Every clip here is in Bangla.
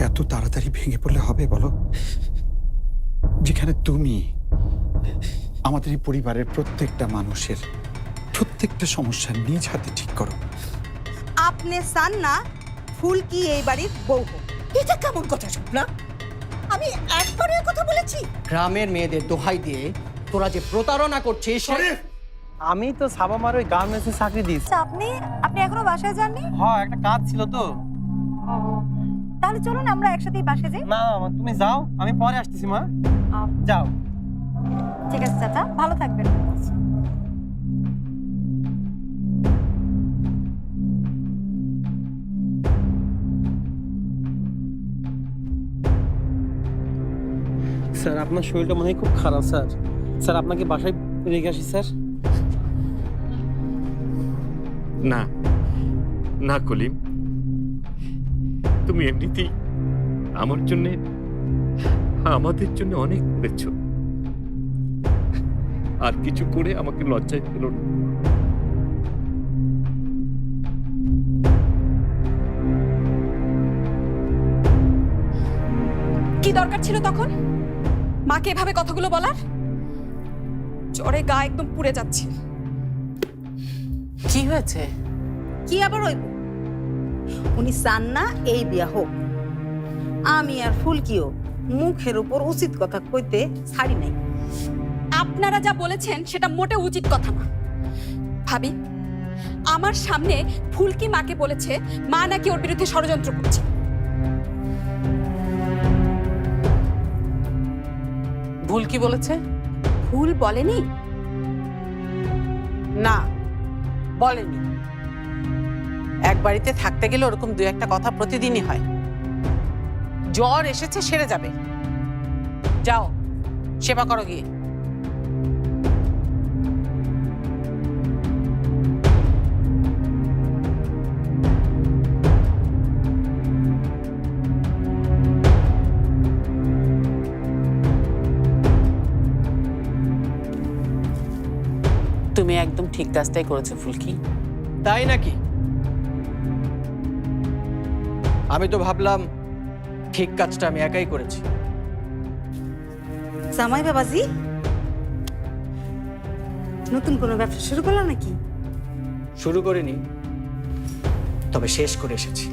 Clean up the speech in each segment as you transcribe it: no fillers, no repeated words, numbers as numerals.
এত তাড়াতাড়ি ভেঙে পড়লে হবে বলো? যেখানে তুমি আমাদের এই পরিবারের প্রত্যেকটা মানুষের প্রত্যেকটা সমস্যা নিজ হাতে ঠিক করো। আপনি চান না ফুলকি এই বাড়ির বউ হোক? এটা কেমন কথা শুনলাম? আমি একবারের কথা বলেছি? গ্রামের মেয়েদের দোহাই দিয়ে তোরা যে প্রতারণা করছিস। আমি তো সাবামার ওই গার্মেন্টসে চাকরি দিয়েছি। আপনি আপনি এখনো বাসায় যাননি? হ্যাঁ, একটা কাজ ছিল তো। তাহলে চলুন আমরা একসাথেই বাসায় যাই। না মা, তুমি যাও, আমি পরে আসতেছি মা। যাও। ঠিক আছে চাচা, ভালো থাকবেন। স্যার, আপনার শরীরটা মনে হয় খুব খারাপ স্যার। স্যার, আপনাকে বাসায় রেখে আসি স্যার। না না কলিম, তুমি এমনিতেই আমার জন্য, আমাদের জন্য অনেক করেছ। আর কিছু করে আমাকে লজ্জায় ফেলো না। কি দরকার ছিল তখন মাকে এভাবে কথাগুলো বলার? জ্বরে গা একদম পুড়ে যাচ্ছে। কি হয়েছে? কি আবার হইব? উনি চান না এই বিয়া হোক। আমি আর ফুলকিও মুখের উপর উচিত কথা কইতে ছাড়ি নাই। আপনারা যা বলেছেন সেটা মোটে উচিত কথা না। ভাবি, আমার সামনে ফুলকি মাকে বলেছে মা নাকি ওর বিরুদ্ধে ষড়যন্ত্র করছে। ভুল কি বলেছে? ভুল বলেনি? না, বলেনি। এক বাড়িতে থাকতে গেলে ওরকম দু একটা কথা প্রতিদিনই হয়। জ্বর এসেছে, সেরে যাবে। যাও, সেবা করো গিয়ে। তুমি একদম ঠিক কাজটাই করেছো ফুলকি। তাই নাকি? আমি তো ভাবলাম ঠিক কাজটা আমি একাই করেছি। জামাই বাবাজি, নতুন কোনো ব্যবসা শুরু করলো নাকি? শুরু করিনি, তবে শেষ করে এসেছি।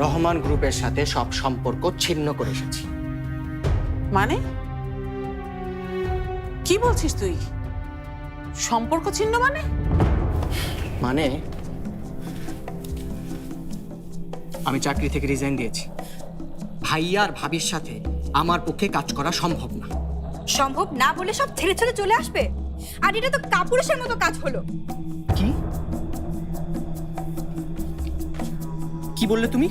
রহমান গ্রুপের সাথে সব সম্পর্ক ছিন্ন করে এসেছি। মানে কি বলছিস তুই? সম্পর্ক ছিন্ন মানে? মানে আমি চাকরি থেকে রিজাইন দিয়েছি। ভাইয়া আর ভাবির সাথে আমার পক্ষে কাজ করা সম্ভব না। সম্ভব না বলে সব ছেড়ে ছেড়ে চলে আসবে? আর এটা তো কাপুরুষের মতো কাজ হলো। কি কি বললে তুমি?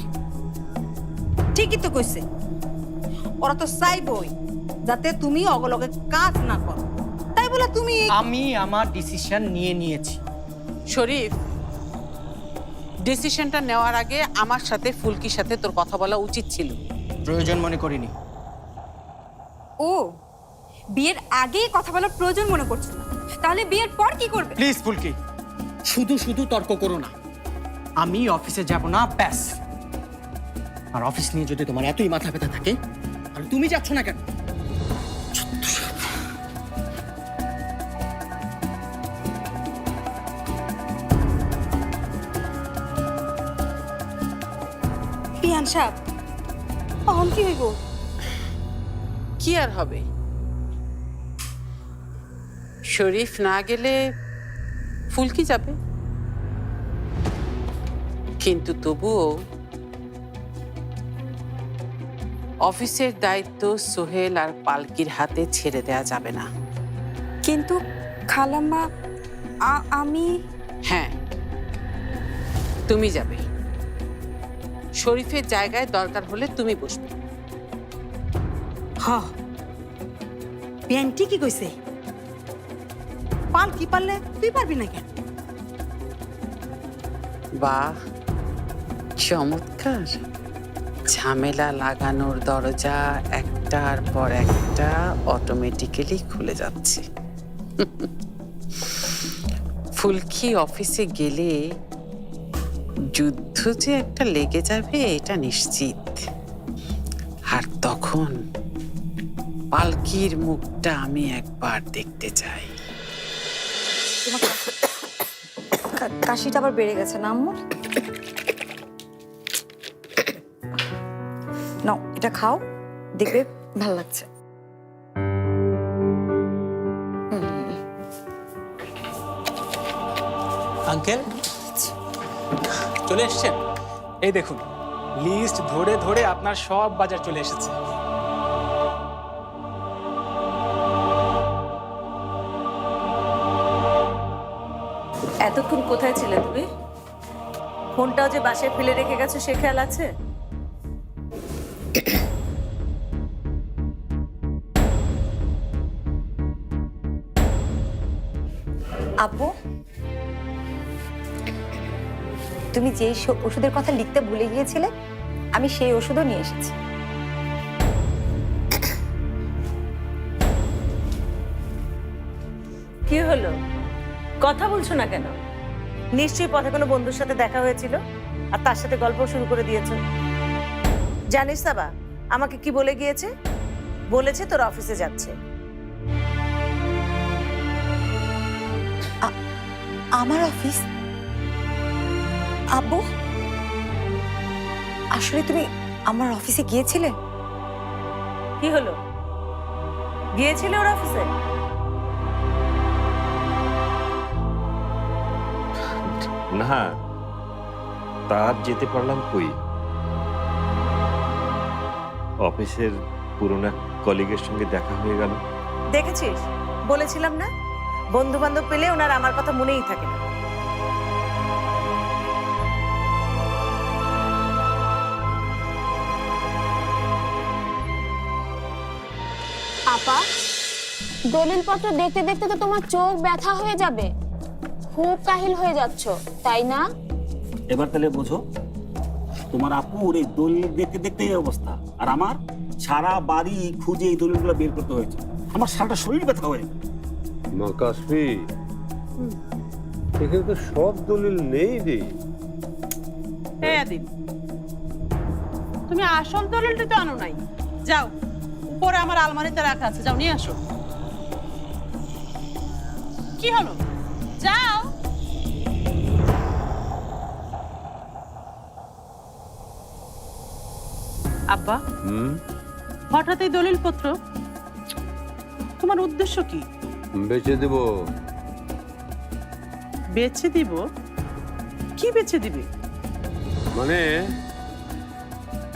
ঠিকই তো কইছে। ওরা তো চাইবই যাতে তুমি অগলগে কাজ না করো, তাই বলে তুমি আমি আমার ডিসিশন নিয়ে নিয়েছি। শরীফ, ডিসিশনটা নেওয়ার আগে আমার সাথে ফুলকির সাথে তোর কথা বলা উচিত ছিল। প্রয়োজন মনে করিনি। ও, বিয়ের আগেই কথা বলার প্রয়োজন মনে করছো না? তাহলে বিয়ের পর কি করবে? প্লিজ ফুলকি, শুধু শুধু তর্ক করো না। আমি অফিসে যাব না, ব্যাস। আর অফিস নিয়ে যদি তোমার এতই মাথা ব্যথা থাকে, তাহলে তুমি যাচ্ছ না কেন? বিয়ান সাহেব, তখন কি হইব? কি আর হবে? শরীফ না গেলে ফুলকি যাবে, কিন্তু তবুও অফিসের দায়িত্ব সোহেল আর পালকির হাতে ছেড়ে দেয়া যাবে না। কিন্তু খালাম্মা, আমি... হ্যাঁ, তুমি যাবে। শরীফের জায়গায় দরকার হলে তুমি বসবে। হ প্যান্টি কি কইছে? পাল কি পারলে তুই পারবি না কেন? বাহ, চমৎকার। ঝামেলা লাগানোর দরজা একটার পর একটা অটোমেটিক্যালি খুলে যাচ্ছে। ফুলকি অফিসে গেলে যুদ্ধ যে একটা লেগে যাবে এটা নিশ্চিত। আর তখন পালকির মুখটা আমি একবার দেখতে চাই। কাশিটা আবার বেড়ে গেছে না আম্মু? নাও এটা খাও, দেখবে ভালো লাগছে। আঙ্কেল চলে এসছেন? এই দেখুন, লিস্ট ধরে ধরে আপনার সব বাজার চলে এসেছে। এতক্ষণ কোথায় ছিলে তুমি? ফোনটাও যে বাসায় ফেলে রেখে গেছো সে খেয়াল আছে? আপু, তুমি যেই ওষুধের কথা লিখতে ভুলে গিয়েছিলে, আমি সেই ওষুধও নিয়ে এসেছি। কি হলো, কথা বলছো না কেন? নিশ্চয়ই পথে কোনো বন্ধুর সাথে দেখা হয়েছিল আর তার সাথে গল্প শুরু করে দিয়েছো। জানিস সাবা আমাকে কি বলে গিয়েছে? বলেছে তোর অফিসে যাচ্ছে। আমার অফিস? আব্বু, আসলে তুমি আমার অফিসে গিয়েছিলে? কি হলো, গিয়েছিলে ওর অফিসে? না, তার যেতে পারলাম কই। অফিসের পুরোনো কলিগের সঙ্গে দেখা হয়ে গেল। দেখেছিস, বলেছিলাম না, বন্ধু বান্ধব পেলে ওনার আমার কথা মনেই থাকে না। আপা, দলিলপত্র দেখতে দেখতে তো তোমার চোখ ব্যথা হয়ে যাবে। খুব কাহিল হয়ে যাচ্ছ, তাই না? এবার তাহলে বোঝো, তোমার আপুর এই দলিল দেখতে দেখতে এই অবস্থা, আর আমার সারা বাড়ি খুঁজে এই দলিলগুলো বের করতে হয়েছে। আমার সারাটা শরীর ব্যথা হয়ে। মা কাশফি, এখানে তো সব দলিল নেই রে। হ্যাঁ আদিল, তুমি আসল দলিলটা তো আনো নাই। যাও, উপরে আমার আলমারিতে রাখা আছে, যাও নিয়ে আসো। কি হলো, যাও। আব্বা, হঠাৎ এই দলিলপত্র, তোমার উদ্দেশ্য কি? বেচে দেব। বেচে দিব? কি বেচে দিবে? মানে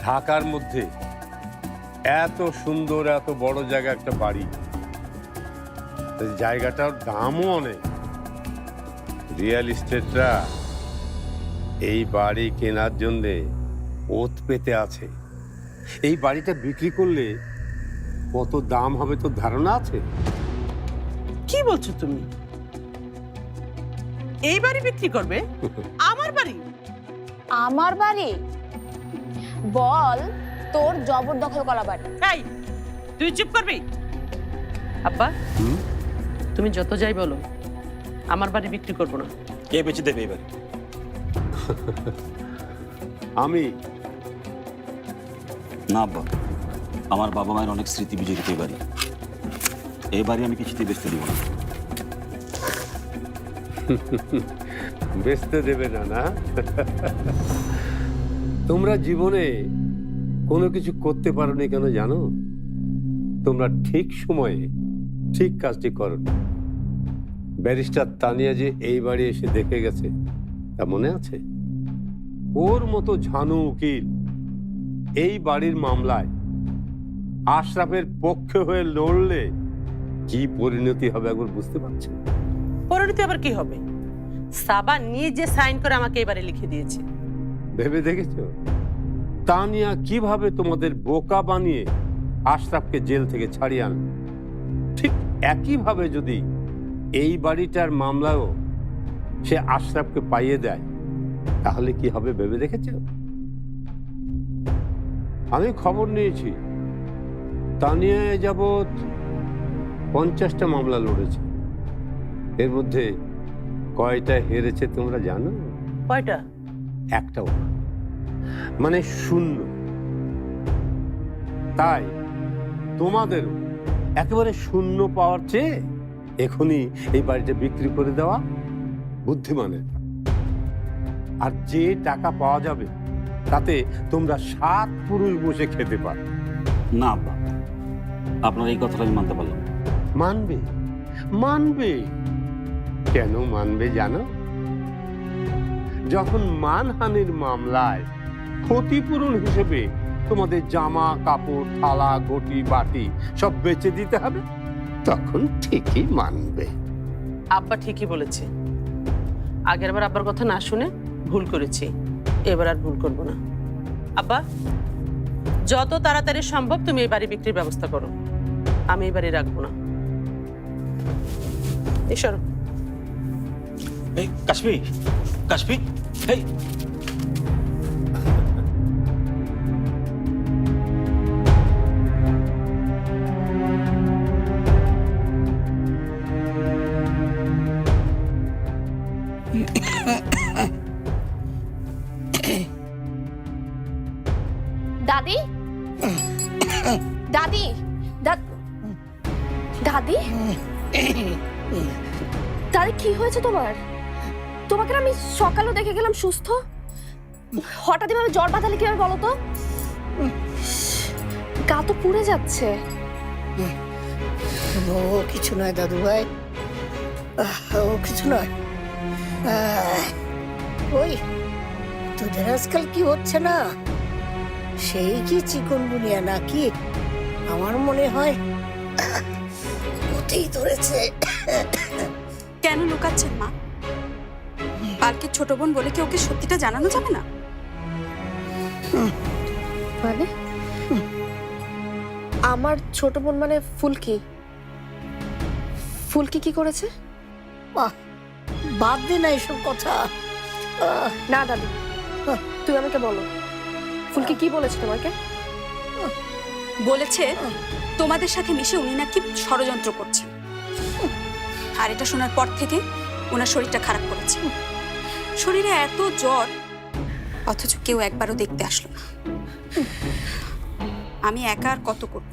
ঢাকার মধ্যে এত সুন্দর এত বড় জায়গা একটা বাড়ি, জায়গাটার দামও অনেক। রিয়েল এস্টেটরা এই বাড়ি কেনার জন্যে ওত পেতে আছে। এই বাড়িটা বিক্রি করলে কত দাম হবে তোর ধারণা আছে? কি বলছো তুমি? এই বাড়ি বিক্রি করবে? আমার বাড়ি? আমার বাড়ি? বল, তোর জবরদখল করা বাড়ি। এই, তুই চুপ করবি? আব্বা, তুমি যত যাই বলো, আমার বাড়ি বিক্রি করবো না। কে বেঁচে দেবে এবার? আমি না আব্বা, আমার বাবা মায়ের অনেক স্মৃতি বিজড়িত এই বাড়ি। এই বাড়ি আমি কিছুতেই বেচতে দিব না। বেচতে দেবে না? না, তোমরা জীবনে কোনো কিছু করতে পারোনি কেন জানো? তোমরা ঠিক সময়ে ঠিক কাজটি করো। ব্যারিস্টার তানিয়া যে এই বাড়ি এসে দেখে গেছে, তা মনে আছে? ওর মতো ঝানু উকিল এই বাড়ির মামলায় আশরাফের পক্ষে হয়ে লড়লে কি পরিণতি হবে একবার বুঝতে পারছো? পরিণতি আবার কি হবে? সাবা নিজে সাইন করে আমাকে এবারে লিখে দিয়েছে। ভেবে দেখেছো তানিয়া কিভাবে তোমাদের বোকা বানিয়ে আশরাফকে জেল থেকে ছাড়িয়ে আনল? ঠিক একইভাবে যদি এই বাড়িটার মামলাও সে আশরাফকে পাইয়ে দেয়, তাহলে কি হবে ভেবে দেখেছো? আমি খবর নিয়েছি, তানিয়া যাবৎ 50টা মামলা লড়েছে। এর মধ্যে কয়টা হেরেছে তোমরা জানো? কয়টা? একটাও না, মানে শূন্য। তাই তোমাদেরও একেবারে শূন্য পাওয়ার চেয়ে এখনই এই বাড়িটা বিক্রি করে দেওয়া বুদ্ধিমানের কাজ। আর যে টাকা পাওয়া যাবে তাতে তোমরা 7 পুরুষ বসে খেতে পারো। না আব্বা, আপনার এই কথাটা আমি মানতে পারলাম না। মানবে, মানবে। কেন মানবে জানো? যখন মানহানির মামলায় ক্ষতিপূরণ হিসেবে তোমাদের জামা কাপড় থালা ঘটি বাটি সব বেচে দিতে হবে, তখন ঠিকই মানবে। আব্বা ঠিকই বলেছে। আগের বার আব্বার কথা না শুনে ভুল করেছি, এবার আর ভুল করব না। আব্বা, যত তাড়াতাড়ি সম্ভব তুমি এই বাড়ি বিক্রির ব্যবস্থা করো, আমি এই বাড়ি রাখবো না। এসো। এই কাশ্মীর, কাশ্মীর, এই দাদি দাদি দাদি দাদি কি হয়েছে তোমার? তোমাকে না আমি সকালেও দেখে গেলাম সুস্থ, হঠাৎ এভাবে জ্বর বাঁধালে কিভাবে বলো তো? গা তো পুড়ে যাচ্ছে। ও কিছু নয় দাদু ভাই, ও কিছু নয়। ওই তোদের আজকাল কি হচ্ছে না, সেই কি চিকনগুনিয়া নাকি? আমার মনে হয় ওতেই ধরেছে। কেন লুকাচ্ছেন মা? পালকির ছোট বোন বলে কি ওকে সত্যিটা জানানো যাবে না? মানে আমার ছোট বোন মানে ফুলকি? ফুলকি কি করেছে? বাদ দে না এসব কথা। না দাদি, তুমি আমাকে বলো, ফুলকি কি বলেছে তোমাকে? বলেছে তোমাদের সাথে মিশে উনি নাকি ষড়যন্ত্র করছেন, আর এটা শোনার পর থেকে ওনার শরীরটা খারাপ করেছে। শরীরে এত জ্বর, অথচ কেউ একবারও দেখতে আসলো না। আমি একা আর কত করব?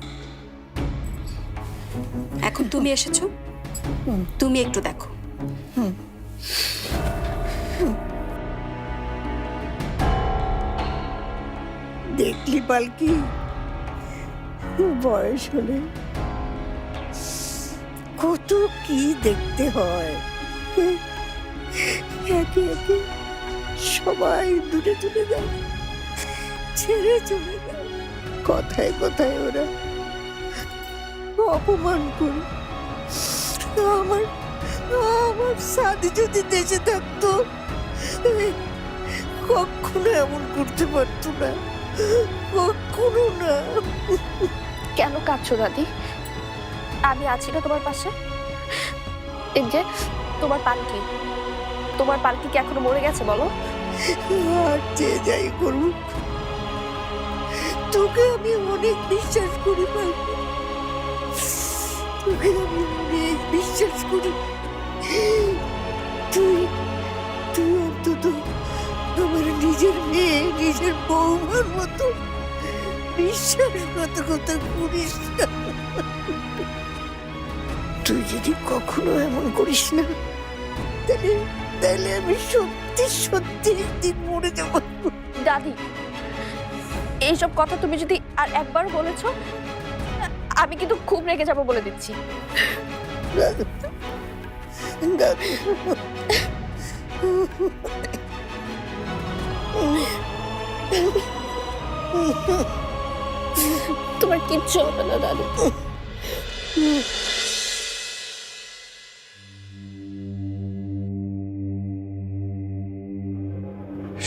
এখন তুমি এসেছো, তুমি একটু দেখো। দেখলি পালকি, বয়স হলে কত কি দেখতে হয়। একে একে সবাই দূরে দূরে যায়, ছেড়ে চলে যায়। কথায় কথায় ওরা অপমান করে। আমার আমার সাদি যদি দেশে থাকতো কখনো এমন করতে পারতো না, কখনো না। কেন কাঁদছো দাদি? আমি আছি না তোমার পাশে। এই যে তোমার পালকি, তোমার পালকি কি এখনো মরে গেছে বলো? আর যে যাই করুক, তোকে আমি অনেক বিশ্বাস করি পালকি, তোকে আমি অনেক বিশ্বাস করি। তুই তুই অন্তত আমার নিজের মেয়ে, নিজের বৌমার মতো বিশ্বাসঘাতকতা করিস না। তুই যদি কখনো এমন করিস না, তাহলে তাহলে আমি সত্যি সত্যি একদিন মরে যাব। দাদি, এইসব কথা তুমি যদি আর একবার বলেছো, আমি কিন্তু খুব রেগে যাবো বলে দিচ্ছি। তোমার কিচ্ছু হবে না দাদি।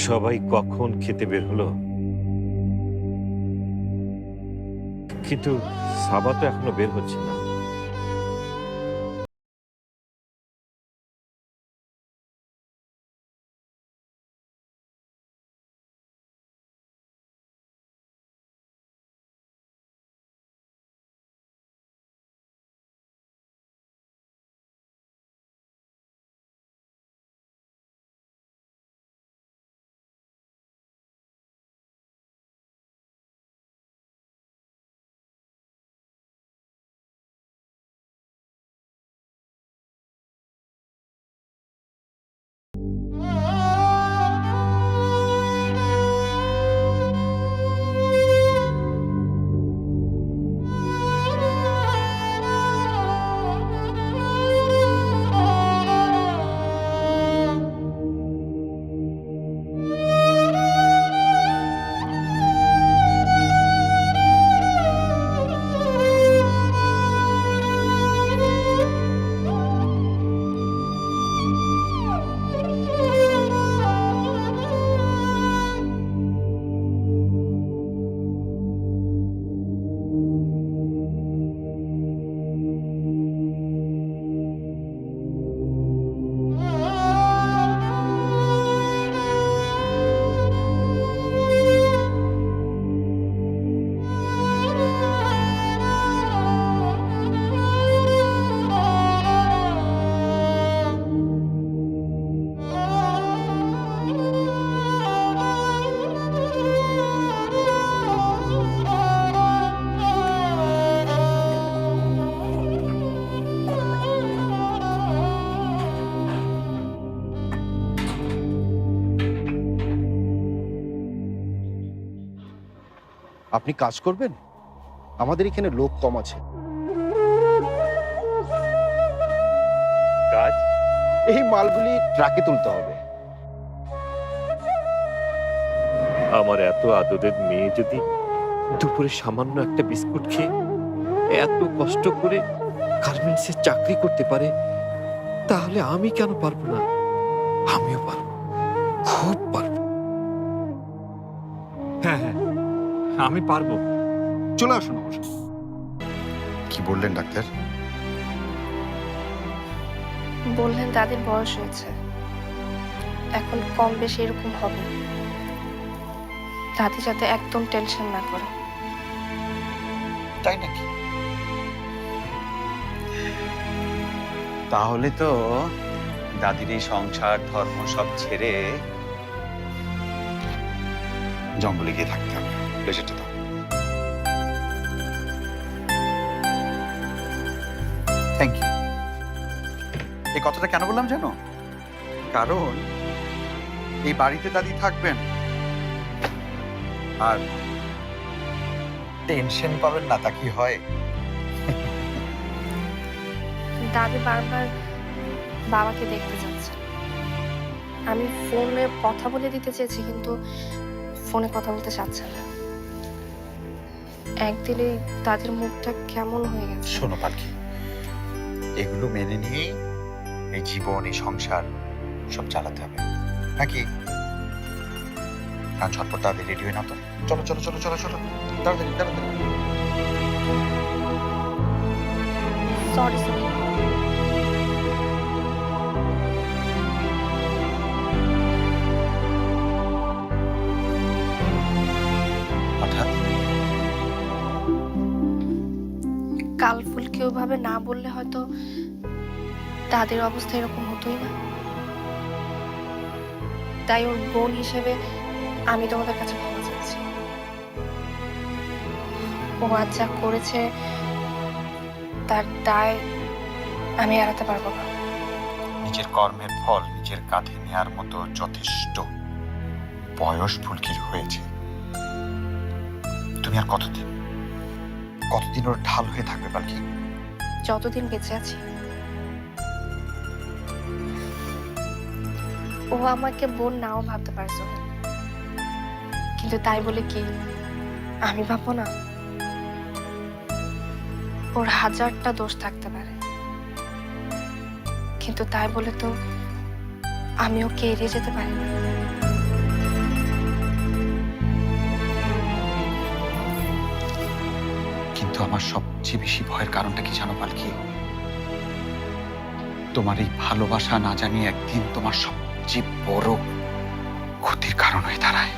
সবাই কখন খেতে বের হলো, কিন্তু সাবা তো এখনো বের হচ্ছে না। আপনি কাজ করবেন? আমাদের এখানে লোক কম আছে। কাজ? এই মালগুলি ট্রাকে তুলতে হবে। আমার এত আদরের মেয়ে যদি দুপুরে সামান্য একটা বিস্কুট খেয়ে এত কষ্ট করে গার্মেন্টসে চাকরি করতে পারে, তাহলে আমি কেন পারবো না? আমিও পারবো, খুব পারবো। হ্যাঁ হ্যাঁ, আমি পারবো। চলে আসুন অবশ্য। কি বললেন ডাক্তার? বললেন দাদির বয়স হয়েছে, এখন কম বেশি এরকম হবে। দাদি যাতে একদম টেনশন না করে। তাই নাকি? তাহলে তো দাদির এই সংসার ধর্ম সব ছেড়ে জঙ্গলে গিয়ে থাকতে হবে। প্লেজারটা দাও। Thank you. এই কথাটা কেন বললাম জানো? কারণ এই বাড়িতে দাদি থাকবেন আর টেনশন পাবেন না, তা কি হয়? দাদি বারবার বাবাকে দেখতে যাচ্ছে। আমি ফোনে কথা বলে দিতে চেয়েছি, কিন্তু ফোনে কথা বলতে চাচ্ছে না। একদিনে দাদির মুখটা কেমন হয়ে গেছে। শোনো পাখি, এগুলো মেনে নিয়ে এই জীবন, এই সংসার সব চালাতে হবে নাকি? কারণ ঝটপট তাদের রেডি হয়ে না তো। চলো চলো চলো চলো চলো, তাড়াতাড়ি তাড়াতাড়ি। Sorry sorry. হঠাৎ কাল ফুলকে ওভাবে না বললে হয়তো দাদির অবস্থা এরকম হতোই না। তাই ওর বোন হিসেবে আমি তোমাদের কাছে ক্ষমা চাইছি। ও আজ যা করেছে তার দায় আমি এড়াতে পারবো না। নিজের কর্মের ফল নিজের কাঁধে নেয়ার মতো যথেষ্ট বয়স ফুলকির হয়েছে। তুমি আর কতদিন ওর ঢাল হয়ে থাকবে পালকি? যতদিন বেঁচে আছি। ও আমাকে বোন নাও ভাবতে পারছো, কিন্তু তাই বলে কি আমি ভাববো না? ওর হাজারটা দোষ থাকতে পারে, কিন্তু তাই বলে তো আমি ওকে এড়িয়ে যেতে পারি না। কিন্তু আমার সবচেয়ে বেশি ভয়ের কারণটা কি জানো পালকি? তোমার এই ভালোবাসা না জানিয়ে একদিন তোমার সবচেয়ে বড় ক্ষতির কারণ হয়ে দাঁড়ায়।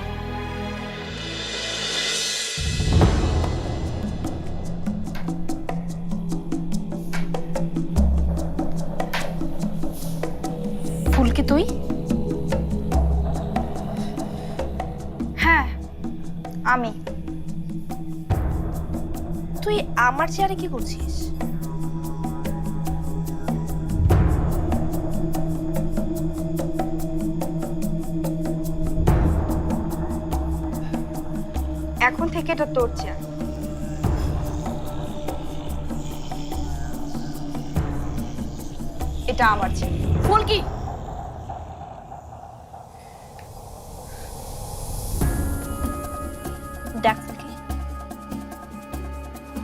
ফুলকি তুই? হ্যাঁ আমি। তুই আমার চেয়ারে কি করছিস? এখন থেকে এটা তোর চেয়ার। এটা আমার চেয়ার। ফুলকি, দেখ ফুলকি,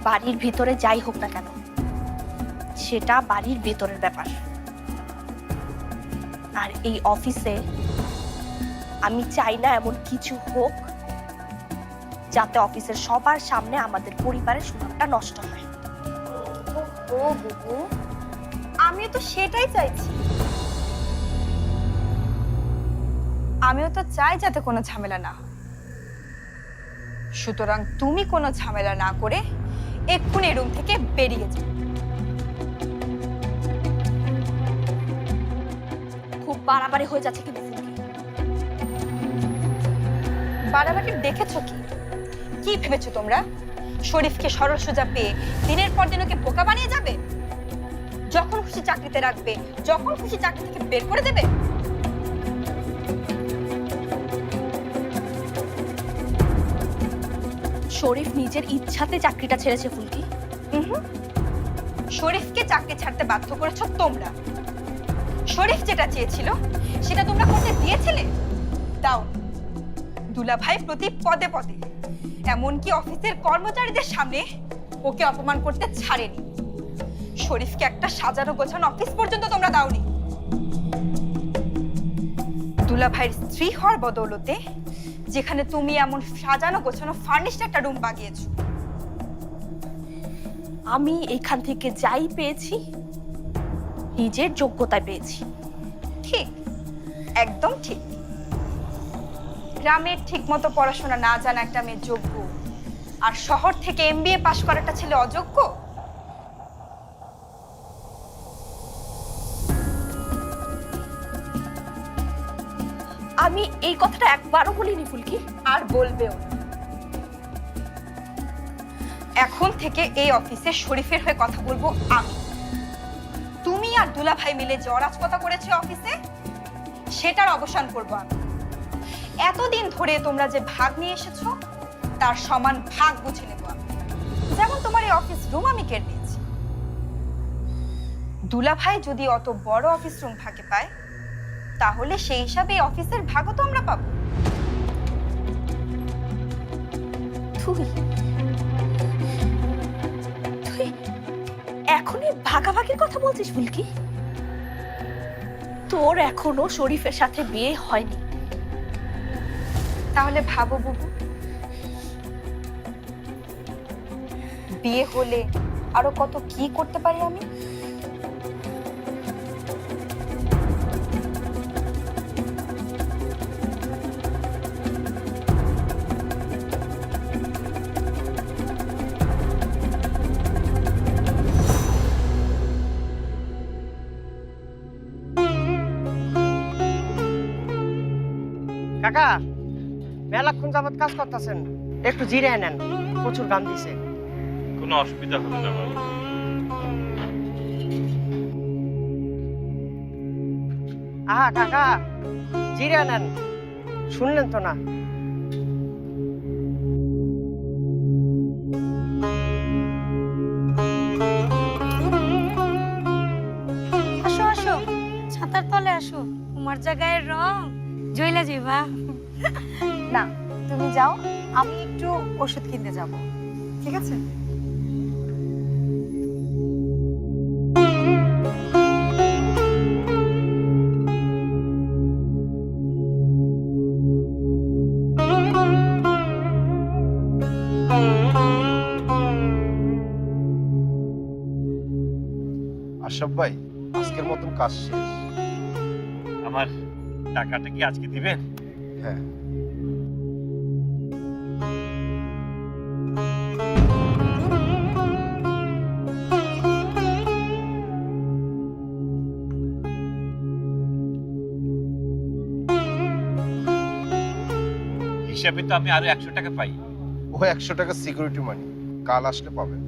বাড়ির ভিতরে যাই হোক না কেন সেটা বাড়ির ভেতরের ব্যাপার। আর এই অফিসে আমি চাই না এমন কিছু হোক যাতে অফিসের সবার সামনে আমাদের পরিবারের সুনামটা নষ্ট হয়। ও বুবু, আমিও তো সেটাই চাইছি। আমিও তো চাই যাতে কোনো ঝামেলা না হয়। সুতরাং তুমি কোনো ঝামেলা না করে এক্ষুনি রুম থেকে বেরিয়ে যাও। খুব বাড়াবাড়ি হয়ে যাচ্ছে কিন্তু ফুলকি। বাড়াবাড়ি দেখেছো কি? কি ভেবেছো তোমরা শরীফকে সরল সোজা পেয়ে দিনের পর দিন ওকে বোকা বানিয়ে যাবে? যখন খুশি চাকরিতে রাখবে, যখন খুশি চাকরি থেকে বের করে দেবে? শরীফ নিজের ইচ্ছাতে চাকরিটা ছেড়েছে ফুলকি? শরীফকে চাকরি ছাড়তে বাধ্য করেছো তোমরা। শরীফ যেটা চেয়েছিল সেটা তোমরা করতে দিয়েছিলে? দাও। দুলাভাই প্রতি পদে পদে, এমনকি অফিসের কর্মচারীদের সামনে ওকে অপমান করতে ছাড়েনি। শরীফকে একটা সাজানো গোছানো অফিস পর্যন্ত তোমরা দাওনি। দুলাভাইয়ের স্ত্রী হওয়ার বদৌলতে যেখানে তুমি এমন সাজানো গোছানো ফার্নিশড একটা রুম বাগিয়েছো। আমি এখান থেকে যাই পেয়েছি নিজের যোগ্যতায় পেয়েছি। ঠিক, একদম ঠিক। গ্রামের ঠিকমতো পড়াশোনা না জানা একটা মেয়ে যোগ্য, আর শহর থেকে MBA পাশ করা একটা ছেলে অযোগ্য? আমি এই কথাটা একবারও বলিনি ফুলকি। আর বলবেও না। এখন থেকে এই অফিসে শরীফের হয়ে কথা বলবো আমি। তুমি আর দুলাভাই মিলে যে অরাজকতা করেছে অফিসে, সেটার অবসান করব আমি। এতদিন ধরে তোমরা যে ভাগ নিয়ে এসেছো তার সমান ভাগ বুঝে নেব আমি। যেমন তোমার এই অফিস রুম আমি কেড়ে নিয়েছি। দুলাভাই যদি অত বড় অফিস রুম ভাগে পায়, তাহলে সেই হিসাবে এই অফিসের ভাগও তো আমরা পাবো। তুই এখনই ভাগাভাগির কথা বলছিস ফুলকি? তোর এখনো শরীফের সাথে বিয়ে হয়নি। তাহলে ভাবো বুবু, বিয়ে হলে আরো কত কি করতে পারি আমি। কাকা, মেলাক্ষণ যাবত কাজ করতেছেন, একটু জিরে নেন, প্রচুর গান দিছে। কোনো অসুবিধা হবে না বাবু। আহা কাকা, জিরে নেন, শুনলেন তো না? আসো আসো, ছাতার তলে আসো। তোমার জায়গায় রং জইলা যাইবা। না, তুমি যাও, আমি একটু ওষুধ কিনতে যাব। ঠিক আছে? আশরাফ ভাই, আজকের মতন কাজ শেষ। আমার টাকাটা কি আজকে দিবেন? হ্যাঁ। হিসাবে তো আমি আরো 100 টাকা পাই। ও 100 টাকা সিকিউরিটি মানি, কাল আসলে পাবেন।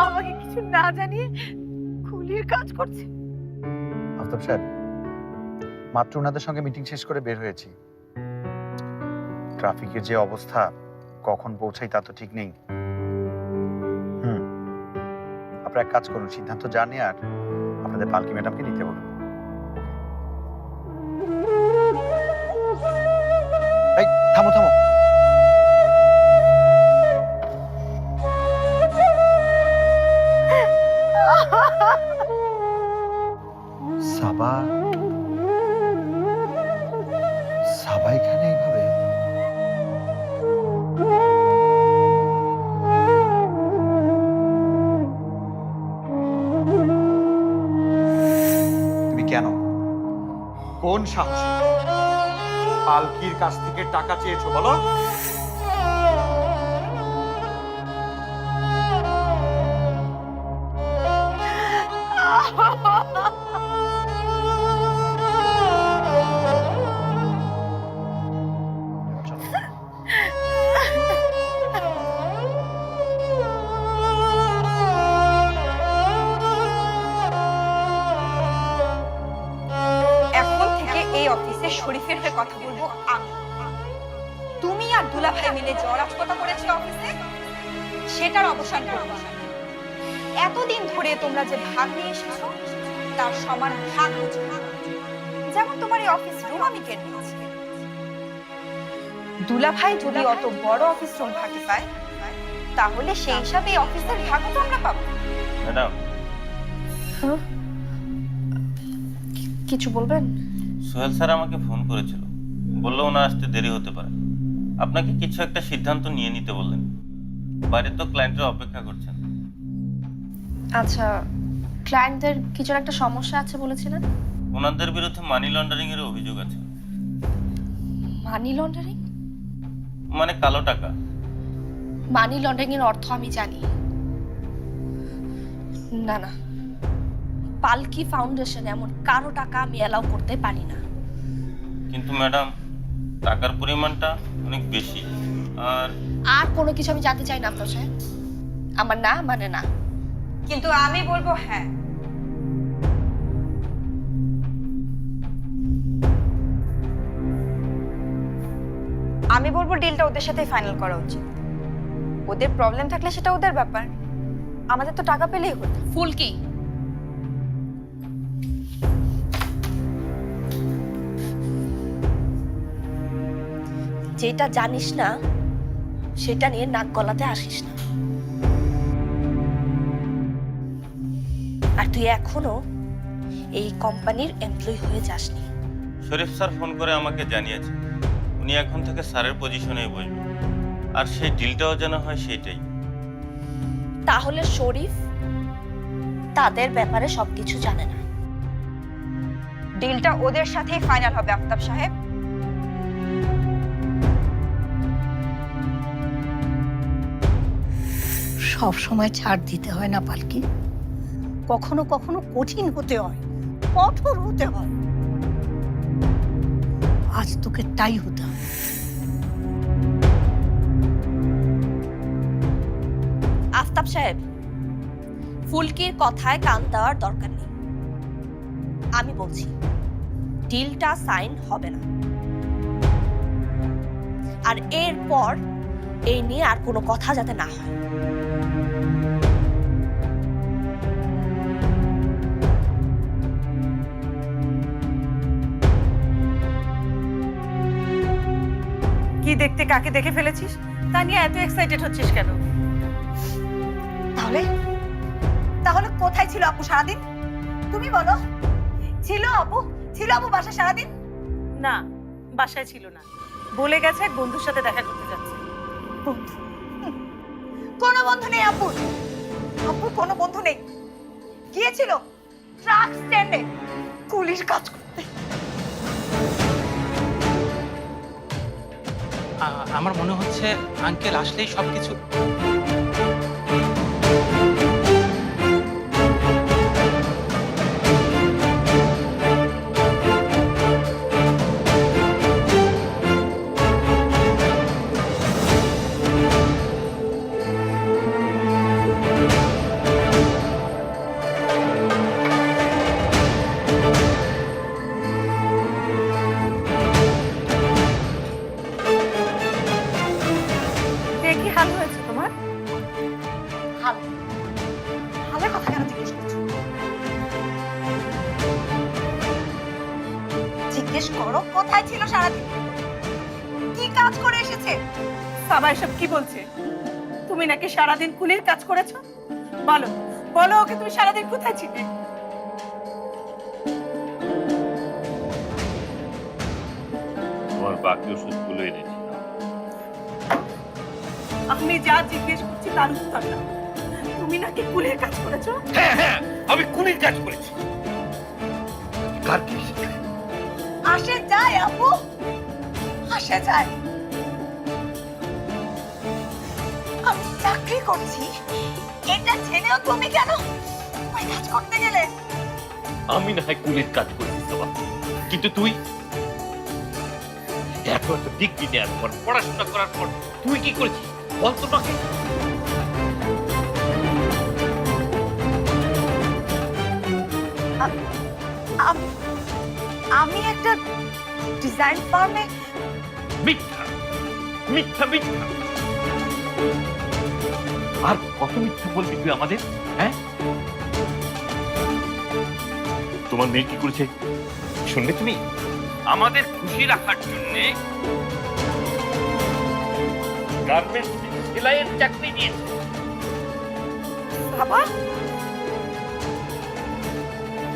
আমাকে কিছু না জানিয়ে খুলির কাজ করছে। আফতাব সাহেব, মাত্র ওনাদের সঙ্গে মিটিং শেষ করে বের হয়েছি। ট্রাফিকের যে অবস্থা, কখন পৌঁছাই তা তো ঠিক নেই। আপনারা এক কাজ করুন, সিদ্ধান্ত জানি আর আপনাদের পালকি ম্যাডামকে নিতে বলুন। এই থামো থামো, সাবা সাবা এখানে এইভাবে? তুমি কেন, কোন সাহসে পালকির কাছ থেকে টাকা চেয়েছো বলো? এখন থেকে এই অফিসে শরীফের হয়ে কথা বলবো আমি। তুমি আর দুলা ভাই মিলে যে অরাজকতা করেছো অফিসে, সেটার অবসান করবো। এতদিন ধরে তোমরা যে ভাগ নিয়ে এসেছো তার সমান ভাগ বুঝো। যেমন তোমার এই অফিস রুম আমি কেড়ে নিয়েছি। দুলা ভাই যদি অত বড় অফিস রুম ভাগে পায়, তাহলে সেই হিসাবে এই অফিসের ভাগও তো আমরা পাবো। ম্যাডাম, কিছু বলবেন? সোহেল স্যার আমাকে ফোন করেছিল, বললো ওনার আসতে দেরি হতে পারে। আপনাকে কিছু একটা সিদ্ধান্ত নিয়ে নিতে বললেন। বাইরে তো ক্লায়েন্টরা অপেক্ষা করছেন। আচ্ছা, ক্লায়েন্টদের কিছু একটা সমস্যা আছে বলেছিলেন। ওনাদের বিরুদ্ধে মানি লন্ডারিং এর অভিযোগ আছে। Money laundering? মানে কালো টাকা। মানি লন্ডারিং এর অর্থ আমি জানি। না না, পালকি ফাউন্ডেশন এমন কারো টাকা আমি অ্যালাউ করতে পারি না। কিন্তু ম্যাডাম, টাকার পরিমাণটা অনেক বেশি। আর কোনো কিছু আমি জানতে চাই না আফতাব সাহেব। আমার না মানে না। কিন্তু আমি বলবো হ্যাঁ। আমি বলবো ডিলটা ওদের সাথে ফাইনাল করা উচিত। ওদের প্রবলেম থাকলে সেটা ওদের ব্যাপার, আমাদের তো টাকা পেলেই হতো। ফুলকি, যেটা জানিস না সেটা নিয়ে নাক গলাতে আসিস না। আর তুই এখনো এই কোম্পানির এমপ্লয়ি হয়ে যাসনি। শরীফ স্যার ফোন করে আমাকে জানিয়েছে উনি এখন থেকে স্যারের পজিশনেই বসবেন, আর সেই ডিলটাও যেন হয় সেটাই। তাহলে শরীফ তাদের ব্যাপারে সবকিছু জানে না। ডিলটা ওদের সাথেই ফাইনাল হবে আফতাব সাহেব। সব সময় ছাড় দিতে হয় না পালকি, কখনো কখনো কঠিন হতে হয়, কঠোর হতে হয়। আজ তোকে তাই হতে হবে। আফতাব সাহেব, ফুলকির কথায় কান দেওয়ার দরকার নেই। আমি বলছি ডিলটা সাইন হবে না, আর এরপর এই নিয়ে আর কোনো কথা যাতে না হয়। কি দেখতে কাকে দেখে ফেলেছিস তা নিয়ে এত এক্সাইটেড হচ্ছিস কেন? তাহলে তাহলে কোথায় ছিল আপু সারাদিন? তুমি বলো। ছিল আপু বাসায় সারাদিন? না, বাসায় ছিল না, বলে গেছে এক বন্ধুর সাথে দেখা করতে যাচ্ছে। বন্ধু? কোনো বন্ধু নেই আপুর কোনো বন্ধু নেই। গিয়েছিল ট্রাক স্ট্যান্ডে কুলির কাজ করতে। আমার মনে হচ্ছে আঙ্কেল আসলেই সবকিছু হালের কথা কেন জিজ্ঞেস করছো? জিজ্ঞেস করো কোথায় ছিল সারাদিন, কি কাজ করে এসেছে। সাবা এসব কি বলছে? তুমি নাকি সারাদিন কুলির কাজ করেছো? বলো বলো ওকে, তুমি সারাদিন কোথায় ছিলে? তোমার বাকি ওষুধগুলো এনেছি। আমি যা জিজ্ঞেস করছি তার উত্তর দাও। তুমি নাকি কুলির কাজ করেছো? হ্যাঁ, আমি কুলির কাজ করেছি। কার কি? আসে যায় আপু, আসে যায়। আমি চাকরি করছি এটা জেনেও তুমি কেন ওই কাজ করতে গেলে? আমি না হয় কুলির কাজ করেছি বাবা, কিন্তু তুই এত এত ডিগ্রি নেওয়ার পর, পড়াশোনা করার পর তুই কি করেছিস বল তো মাকে। আমি একটা ডিজাইন ফার্মে। মিথ্যা মিথ্যা মিথ্যা, আর কত মিথ্যা বলবি তুই আমাদের? হ্যাঁ, তোমার মেয়ে কি করেছে শুনবে তুমি? আমাদের খুশি রাখার জন্য গার্মেন্টস সেলাইয়ের চাকরি নিয়েছে। বাবা,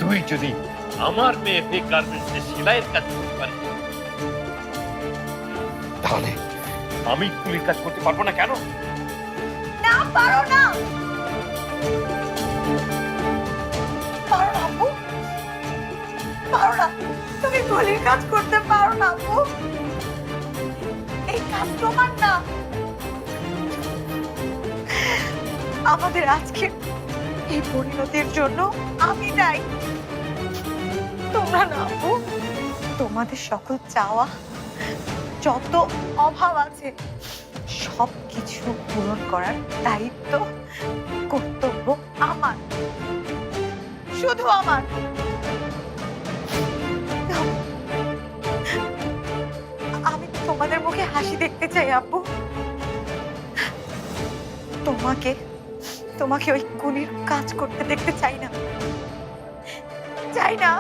তুই যদি আমার মেয়েকে গার্মেন্টসে সেলাইয়ের কাজ করতে পারিস, তাহলে আমি কুলির কাজ করতে পারবো না কেন? না পারো না, পারো না আপু, পারো না, তুমি কুলির কাজ করতে পারো না আপু। এই কাজ তোমার না। আমাদের আজকে এই পরিণতির জন্য আমি দায়ী, তোমরা না আপু। তোমাদের সকল চাওয়া, যত অভাব আছে, সবকিছু পূরণ করার দায়িত্ব, কর্তব্য আমার, শুধু আমার। আমি তোমাদের মুখে হাসি দেখতে চাই আব্বু। তোমাকে ওই কুলির কাজ করতে দেখতে চাই না, চাই না।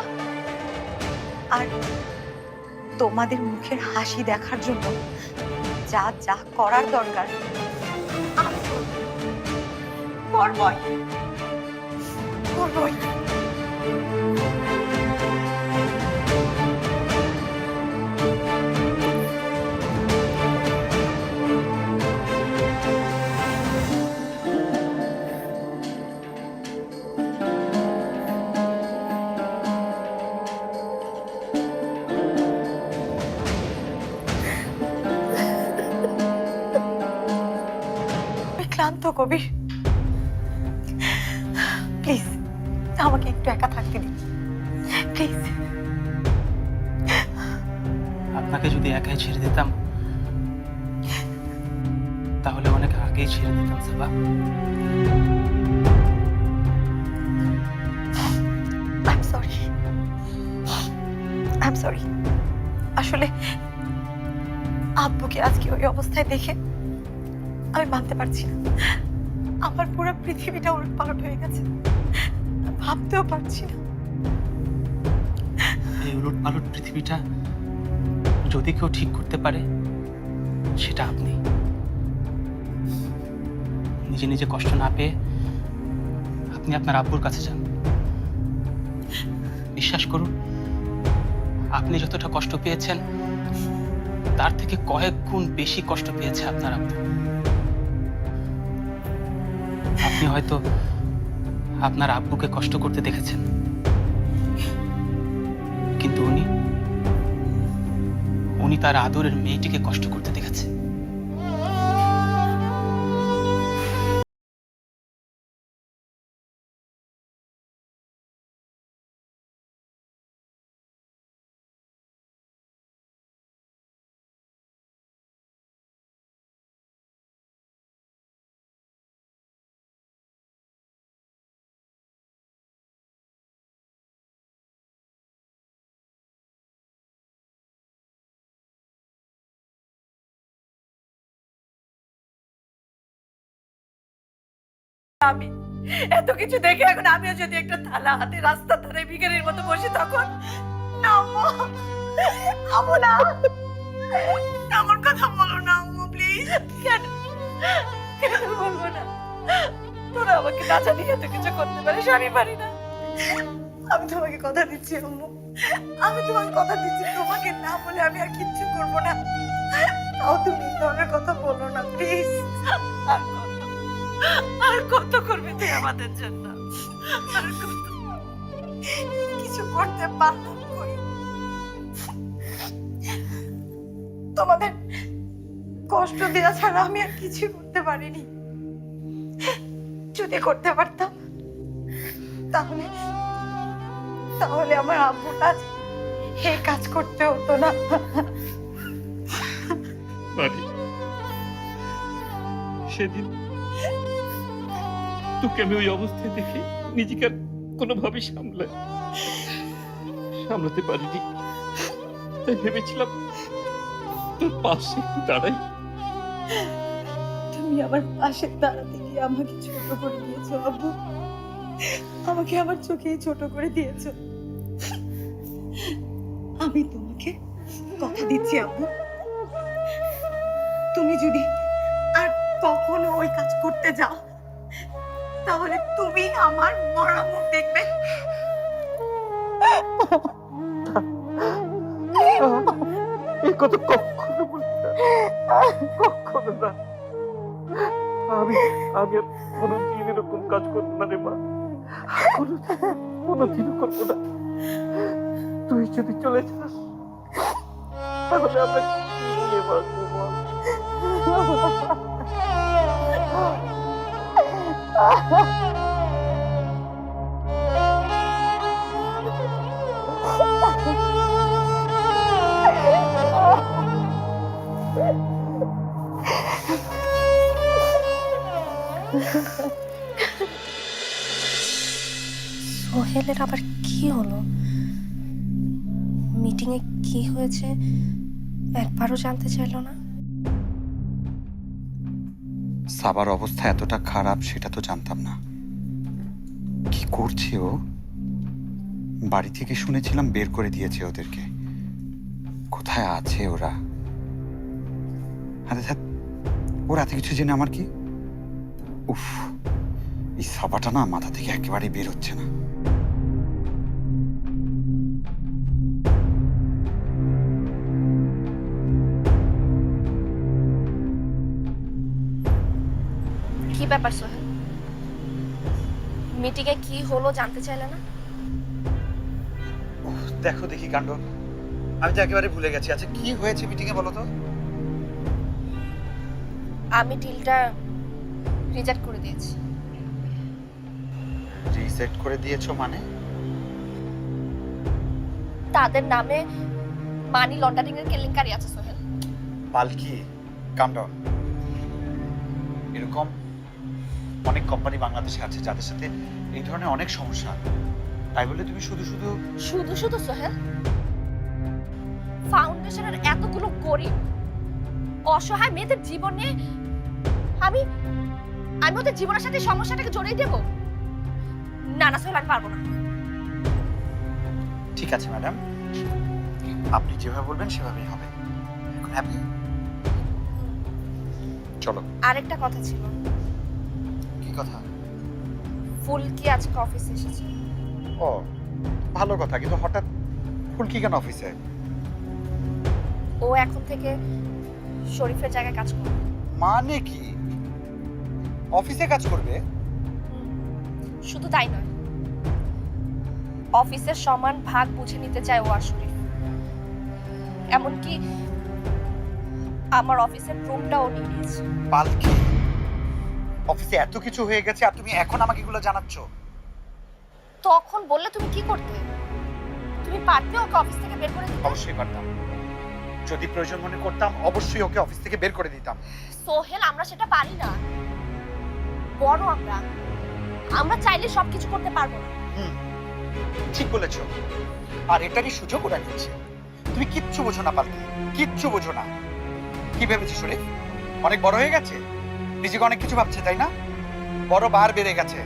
আর তোমাদের মুখের হাসি দেখার জন্য যা যা করার দরকার আমি করবই, করবই। ক্লান্ত কবির, প্লিজ আমাকে একটু একা থাকতে দিন, প্লিজ। আপনাকে যদি একাই ছেড়ে দিতাম তাহলে অনেক আগেই ছেড়ে দিতাম সাবা। I'm sorry. আসলে আব্বুকে আজকে ওই অবস্থায় দেখে আমি মানতে পারছি না। আমার পুরো পৃথিবীটা উলটপালট হয়ে গেছে, ভাবতেও পারছি না। এই উলটপালট পৃথিবীটা যদি কেউ ঠিক করতে পারে সেটা আপনি। নিজে নিজে কষ্ট না পেয়ে আপনি আপনার আব্বুর কাছে যান। বিশ্বাস করুন, আপনি যতটা কষ্ট পেয়েছেন তার থেকে কয়েক গুণ বেশি কষ্ট পেয়েছে আপনার আব্বু। আপনি হয়তো আপনার আব্বুকে কষ্ট করতে দেখেছেন, কিন্তু উনি তার আদরের মেয়েটিকে কষ্ট করতে দেখেছে। আমি এত কিছু দেখে এখন আমিও যদি একটা থালা হাতে রাস্তা ধারে ভিখারির মতো বসে, তখন না আম্মু, আম্মু না, এমন কথা বলো না আম্মু, প্লিজ। কেন কেন বলবো না? তোরা আমাকে না জানিয়ে এত কিছু করতে পারিস, আমি পারি না। আমি তোমাকে কথা দিচ্ছি আম্মু, আমি তোমাকে কথা দিচ্ছি, তোমাকে না বলে আমি আর কিচ্ছু করবো না। তাও তুমি এই ধরনের কথা বলো না প্লিজ। আর কত করবে তুই আমাদের জন্য? আর কত? কিছু করতে পারলাম কই? তোমাদের কষ্ট দেওয়া ছাড়া আমি আর কিছু করতে পারিনি। যদি করতে পারতাম তাহলে তাহলে আমার আব্বুর কাজ এই কাজ করতে হতো না। বাড়ি সেদিন তোকে আমি ওই অবস্থায় দেখে নিজেকে আর কোনোভাবে সামলাতে পারিনি। তাই ভেবেছিলাম তোর পাশে একটু দাঁড়াই। তুমি আমার পাশে দাঁড়াতে গিয়ে আমাকে ছোট করে দিয়েছো আব্বু, আমাকে আমার চোখেই ছোট করে দিয়েছো। আমি তোমাকে কথা দিচ্ছি আব্বু, তুমি যদি আর কখনো ওই কাজ করতে যাও তাহলে তুমি আমার মরা মুখ দেখবে। এই কথা কখনো বলবি না, কখনো না। আমি আর কোনোদিন এরকম কাজ করবো না রে মা, কোনোদিনও করবো না। তুই যদি চলে যাস তাহলে আমরা কি নিয়ে বাঁচবো বল? সোহেলের আবার কি হলো? মিটিংয়ে কি হয়েছে একবারও জানতে চাইলো না। সাবার অবস্থা এতটা খারাপ সেটা তো জানতাম না। কি করছে ও? বাড়ি থেকে শুনেছিলাম বের করে দিয়েছে ওদেরকে। কোথায় আছে ওরা? আরে ধ্যাৎ, ওরা এত কিছু জেনে আমার কি? উফ, এই সাবাটা না মাথা থেকে একেবারেই বের হচ্ছে না। কি ব্যাপার সোহেল? মিটিংয়ে কি হলো জানতে চাইলে না? দেখো দেখি কাণ্ড, আমি তো একেবারে ভুলে গেছি। আচ্ছা কি হয়েছে মিটিং এ বলো তো? আমি ডিলটা রিজেক্ট করে দিয়েছি। রিসেট করে দিয়েছো মানে? তাদের নামে মানি লন্ডারিং এর কেলেঙ্কারি আছে সোহেল। পালকি, কাম ডাউন। এরকম অনেক কোম্পানি বাংলাদেশে আছে যাদের সাথে এই ধরনের অনেক সমস্যা। তাই বলে তুমি শুধু সোহেল, ফাউন্ডেশনের এতগুলো গরিব অসহায় মেয়েদের জীবন নিয়ে আমি ওদের জীবনের সাথে সমস্যাটাকে জড়িয়ে দেব? না না সোহেল, আমি পারবো না। ঠিক আছে ম্যাডাম, আপনি যেভাবে বলবেন সেভাবেই হবে। এখন হ্যাপি? চলো। আরেকটা কথা ছিল। কি কথা? ফুলকি আজকে অফিসে এসেছে। ও ভালো কথা, কিন্তু হঠাৎ ফুলকি কেন অফিসে? ও এখন থেকে শরীফের জায়গায় কাজ করবে। মানে কি? অফিসে কাজ করবে? শুধু তাই নয়, অফিসের সমান ভাগ বুঝে নিতে চায় ও আর শরীফ। এমনকি আমার অফিসের রুমটাও নিয়ে নিয়েছে। পালকি, অফিসে এত কিছু হয়ে গেছে আর তুমি এখন আমাকে এগুলো জানাচ্ছ? তখন বললে তুমি কি করতে? তুমি পারতে ওকে অফিস থেকে বের করে দিতে? অবশ্যই পারতাম। যদি প্রয়োজন মনে করতাম অবশ্যই ওকে অফিস থেকে বের করে দিতাম। সোহেল, আমরা সেটা পারি না। বড় আমরা চাইলে সবকিছু করতে পারবো না। ঠিক বলেছো, আর এটারই সুযোগ ওরা নিচ্ছে। তুমি কিচ্ছু বোঝো না পালকি, কিচ্ছু বোঝো না। কি ভেবেছি শরীফ? অনেক বড় হয়ে গেছে, নিজেকে অনেক কিছু ভাবছে, তাই না? বড় বার বেড়ে গেছে।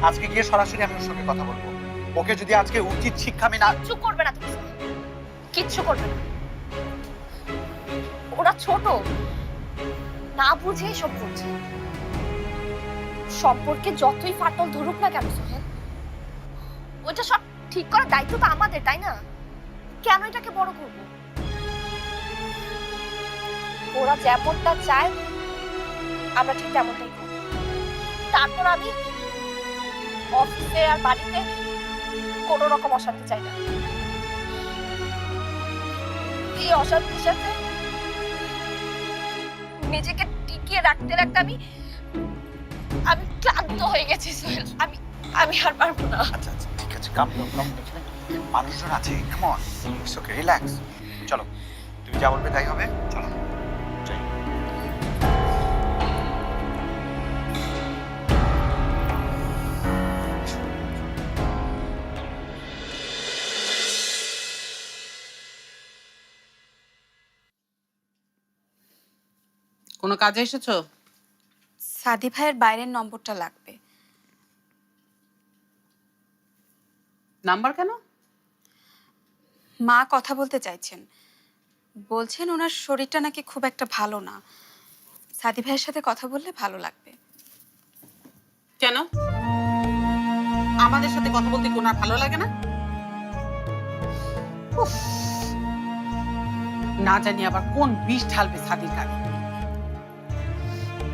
আজকে গিয়ে সরাসরি আমি ওর সঙ্গে কথা বলবো। ওকে যদি আজকে উচিত শিক্ষা আমি না... কিচ্ছু করবে না তুমি, কিচ্ছু করবে না। ওরা ছোট, না বুঝেই সব করছে। সম্পর্কে যতই ফাটল ধরুক না কেন সোহেল, ওইটা সব ঠিক করার দায়িত্ব তো আমাদের, তাই না? কেন এটাকে বড় করবো? ওরা যেমনটা চায় আমরা ঠিক তেমনটাই করব। তারপর আমি অফিসে আর বাড়িতে কোনো রকম অশান্তি চাই না। এই অশান্তির সাথে নিজেকে টিকিয়ে রাখতে রাখতে আমি ক্লান্ত হয়ে গেছি সোহেল। আমি আর পারবো না। আচ্ছা আচ্ছা ঠিক আছে, কাম ডাউন। মানুষজন আছে, come on, it's okay, relax. চলো, তুমি যা বলবে তাই হবে, চলো যাই। কোনো কাজে এসেছো? সাদি ভাইয়ের বাইরের নম্বরটা লাগবে। নাম্বার কেন? মা কথা বলতে চাইছেন, বলছেন ওনার শরীরটা নাকি খুব একটা ভালো না, সাদি ভাইয়ের সাথে কথা বললে ভালো লাগবে। কেন আমাদের সাথে কথা বলতে কোন ভালো লাগে না? উফ, না জানি আবার কোন বিষ ঢালবে সাদির গায়ে।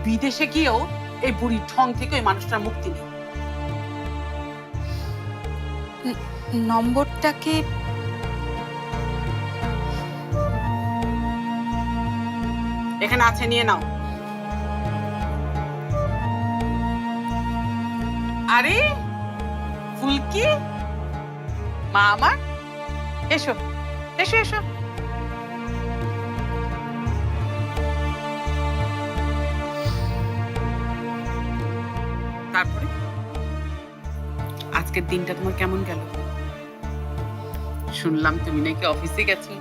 বিদেশে গিয়েও এই বুড়ি ঠং থেকে ওই মানুষটার মুক্তি নেই। নম্বরটাকে এখানে আছে, নিয়ে নাও। আরে ফুলকি, মা আমার, এসো এসো এসো। তারপরে আজকের দিনটা তোমার কেমন গেল? শুনলাম তুমি নাকি অফিসে গেছো।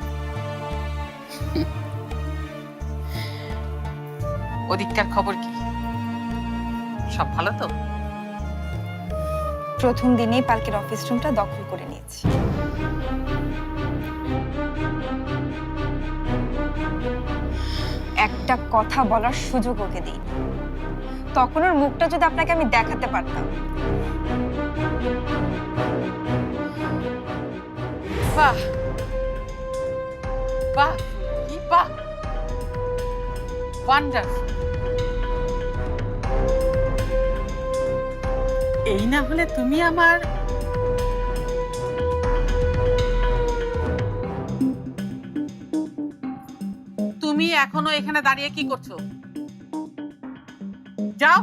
ওদিককার খবর কি? সব ভালো তো? প্রথম দিনেই পালকির অফিস রুমটা দখল করে নিয়েছি। একটা কথা বলার সুযোগ ওকে দিই, তখন ওর মুখটা যদি আপনাকে আমি দেখাতে পারতাম। বাহ বাহ, কি বাহ, ওয়ান্ডারফুল। এই না হলে তুমি আমার তুমি এখনো এখানে দাঁড়িয়ে কি করছো? যাও।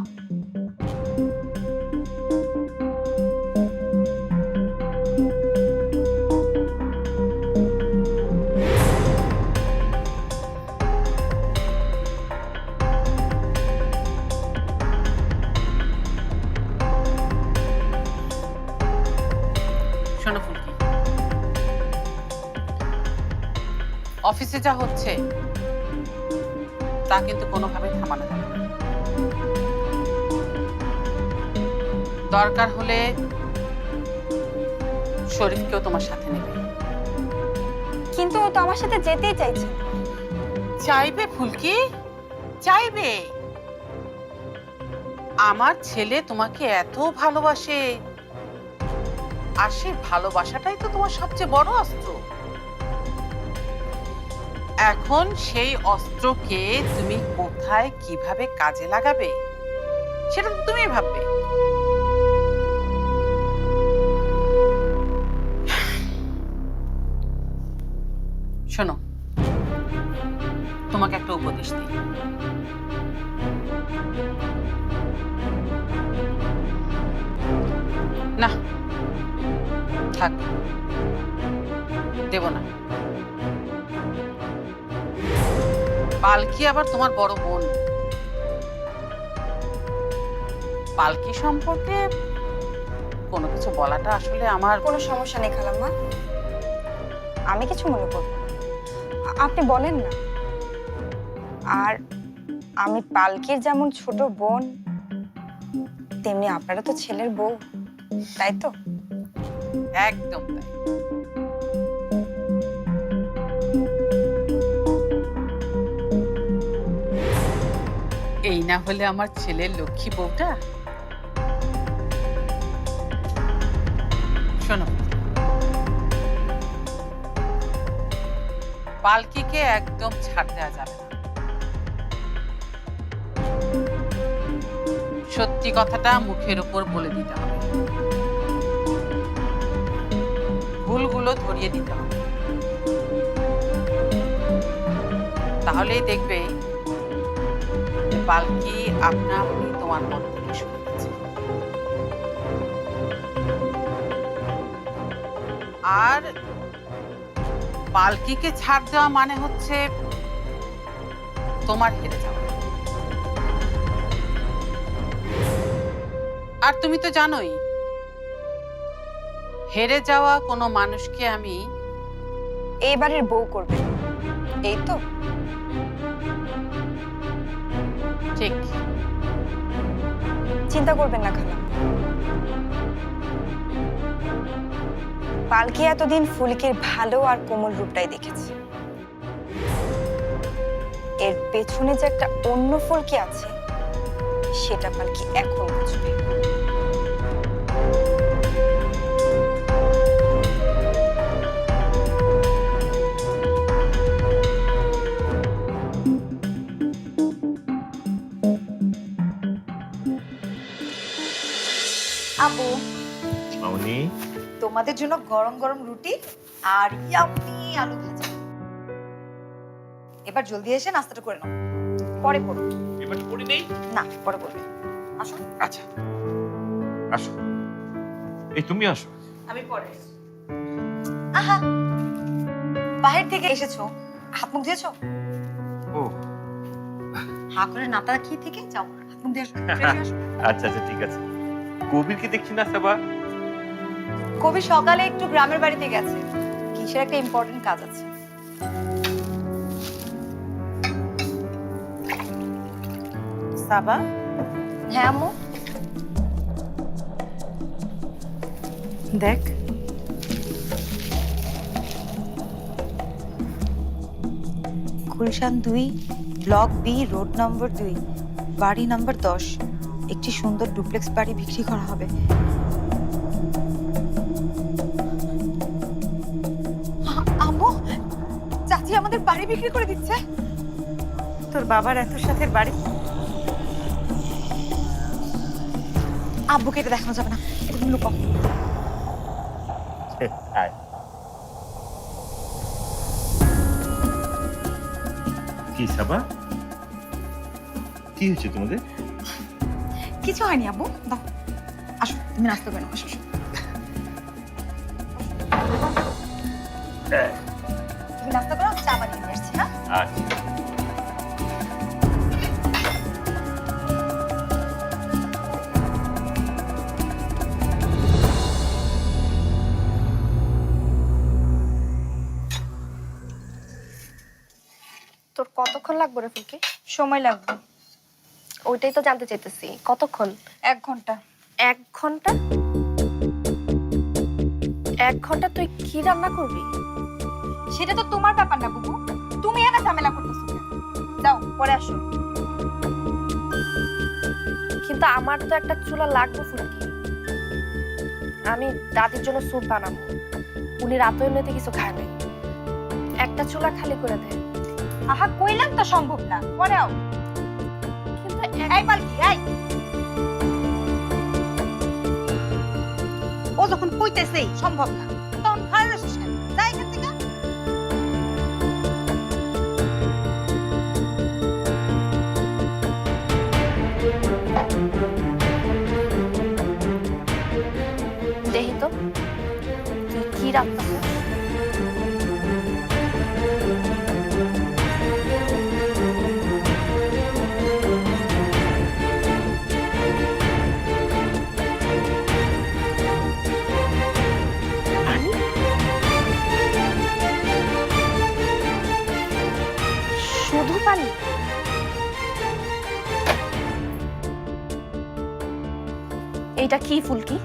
শোনো ফুলকি, অফিসে যা হচ্ছে তা কিন্তু কোনোভাবে থামানো যাবে না। দরকার হলে শরীফকেও তোমার সাথে নেবে। কিন্তু ও তো আমার সাথে যেতেই চাইছে। চাইবে ফুলকি, চাইবে। আমার ছেলে তোমাকে এত ভালোবাসে, আর সেই ভালোবাসাটাই তো তোমার সবচেয়ে বড় অস্ত্র। এখন সেই অস্ত্রকে তুমি কোথায় কিভাবে কাজে লাগাবে সেটা তো তুমি ভাববে। শোনো, তোমাকে একটা উপদেশ দিই। না থাক, দেব না। পালকি আবার তোমার বড় বোন। পালকি সম্পর্কে কোনো কিছু বলাটা আসলে আমার কোনো সমস্যা নেই খালাম্মা, আমি কিছু মনে করব না, আপনি বলেন না। আর আমি পালকির যেমন ছোট বোন, তেমনি আপনারা তো ছেলের বউ, তাই তো? একদম তাই। এই না হলে আমার ছেলের লক্ষ্মী বউটা। শোনো, পালকিকে একদম ছাড় দেওয়া যাবে না। সত্যি কথাটা মুখের উপর বলে দিতে হবে, ভুলগুলো ধরিয়ে দিতে হবে। তাহলেই দেখবে পালকি আপনা আপনি তোমার মন থেকে সরে গেছে। আর পালকিকে ছাড় দেওয়া মানে হচ্ছে তোমার হেরে যাওয়া। আর তুমি তো জানোই হেরে যাওয়া কোনো মানুষকে আমি এইবারের বউ করবে, এই তো? ঠিক। চিন্তা করবেন না খালা। পালকি এতদিন ফুলকির ভালো আর কোমল রূপটাই দেখেছে, এর পেছনে যে একটা অন্য ফুলকি আছে সেটা পালকি এখন বুঝবে। আপু, মামনি, তোমাদের জন্য গরম গরম রুটি আর ইয়াম্মি আলু ভাজা। এবার জলদি এসে নাস্তাটা করে নাও, পরে পড়ো। এবার পড়ি নেই? না, পরে পড়বে। আসো। আচ্ছা, আসো। এই তুমি আসো। আমি পরে। আহা, বাহির থেকে এসেছো, হাত মুখ দিয়েছো? ও হা করে নাতা খেয়ে থেকে যাও, হাত মুখ দিয়ে আসো, ফ্রেশ হয়ে আসো। আচ্ছা আচ্ছা, ঠিক আছে। কবিরকে দেখছি না সাবা? কবি সকালে একটু গ্রামের বাড়িতে গেছে, কিসের একটা ইম্পর্টেন্ট কাজ আছে। সাবা, হ্যাঁ আম্মু, দেখ Gulshan 2, block B, road number 2, বাড়ি নম্বর 10, একটি সুন্দর ডুপ্লেক্স বাড়ি বিক্রি করা হবে। আম্মু, চাচি আমাদের বাড়ি বিক্রি করে দিচ্ছে। তোর বাবার এত সাথের বাড়ি, আব্বুকে এটা দেখানো যাবে না, এটা তুমি লুকাও। আয়। কি সাবা, কি হয়েছে তোমাদের? কিছু হয়নি আব্বু, দাও আসো, তুমি নাস্তা করে নাও, আসো আসো। তুমি নাস্তা করো, চা বানিয়ে নিয়ে আসছি। হ্যাঁ, আচ্ছা। তোর কতক্ষণ লাগবে রে ফুলকি? সময় লাগবে। ওইটাই তো জানতে চাইতেছি, কতক্ষণ? 1 ঘন্টা। 1 ঘন্টা? 1 ঘন্টা তুই কি রান্না করবি? সেটা তো তোমার ব্যাপার না বুবু, তুমি এত ঝামেলা করতেছো কেন? যাও, পরে আসো। কিন্তু আমার তো একটা চুলা লাগবে ফুলকি। আমি দাদির জন্য স্যুপ বানাবো, উনি রাতে এমনিতে কিছু খায় নাই। একটা চুলা খালি করে দে। আহা, কইলাম তো সম্ভব না, পরে আও। কিন্তু এই পালকি, এই, ও যখন কইতেছেই সম্ভব না, তখন ঘরে রসিস কেন? যাই এখান থেকে। দেখি তো তুই কি রান্না করিস। পানি? শুধু পানি? এইটা কি ফুলকি?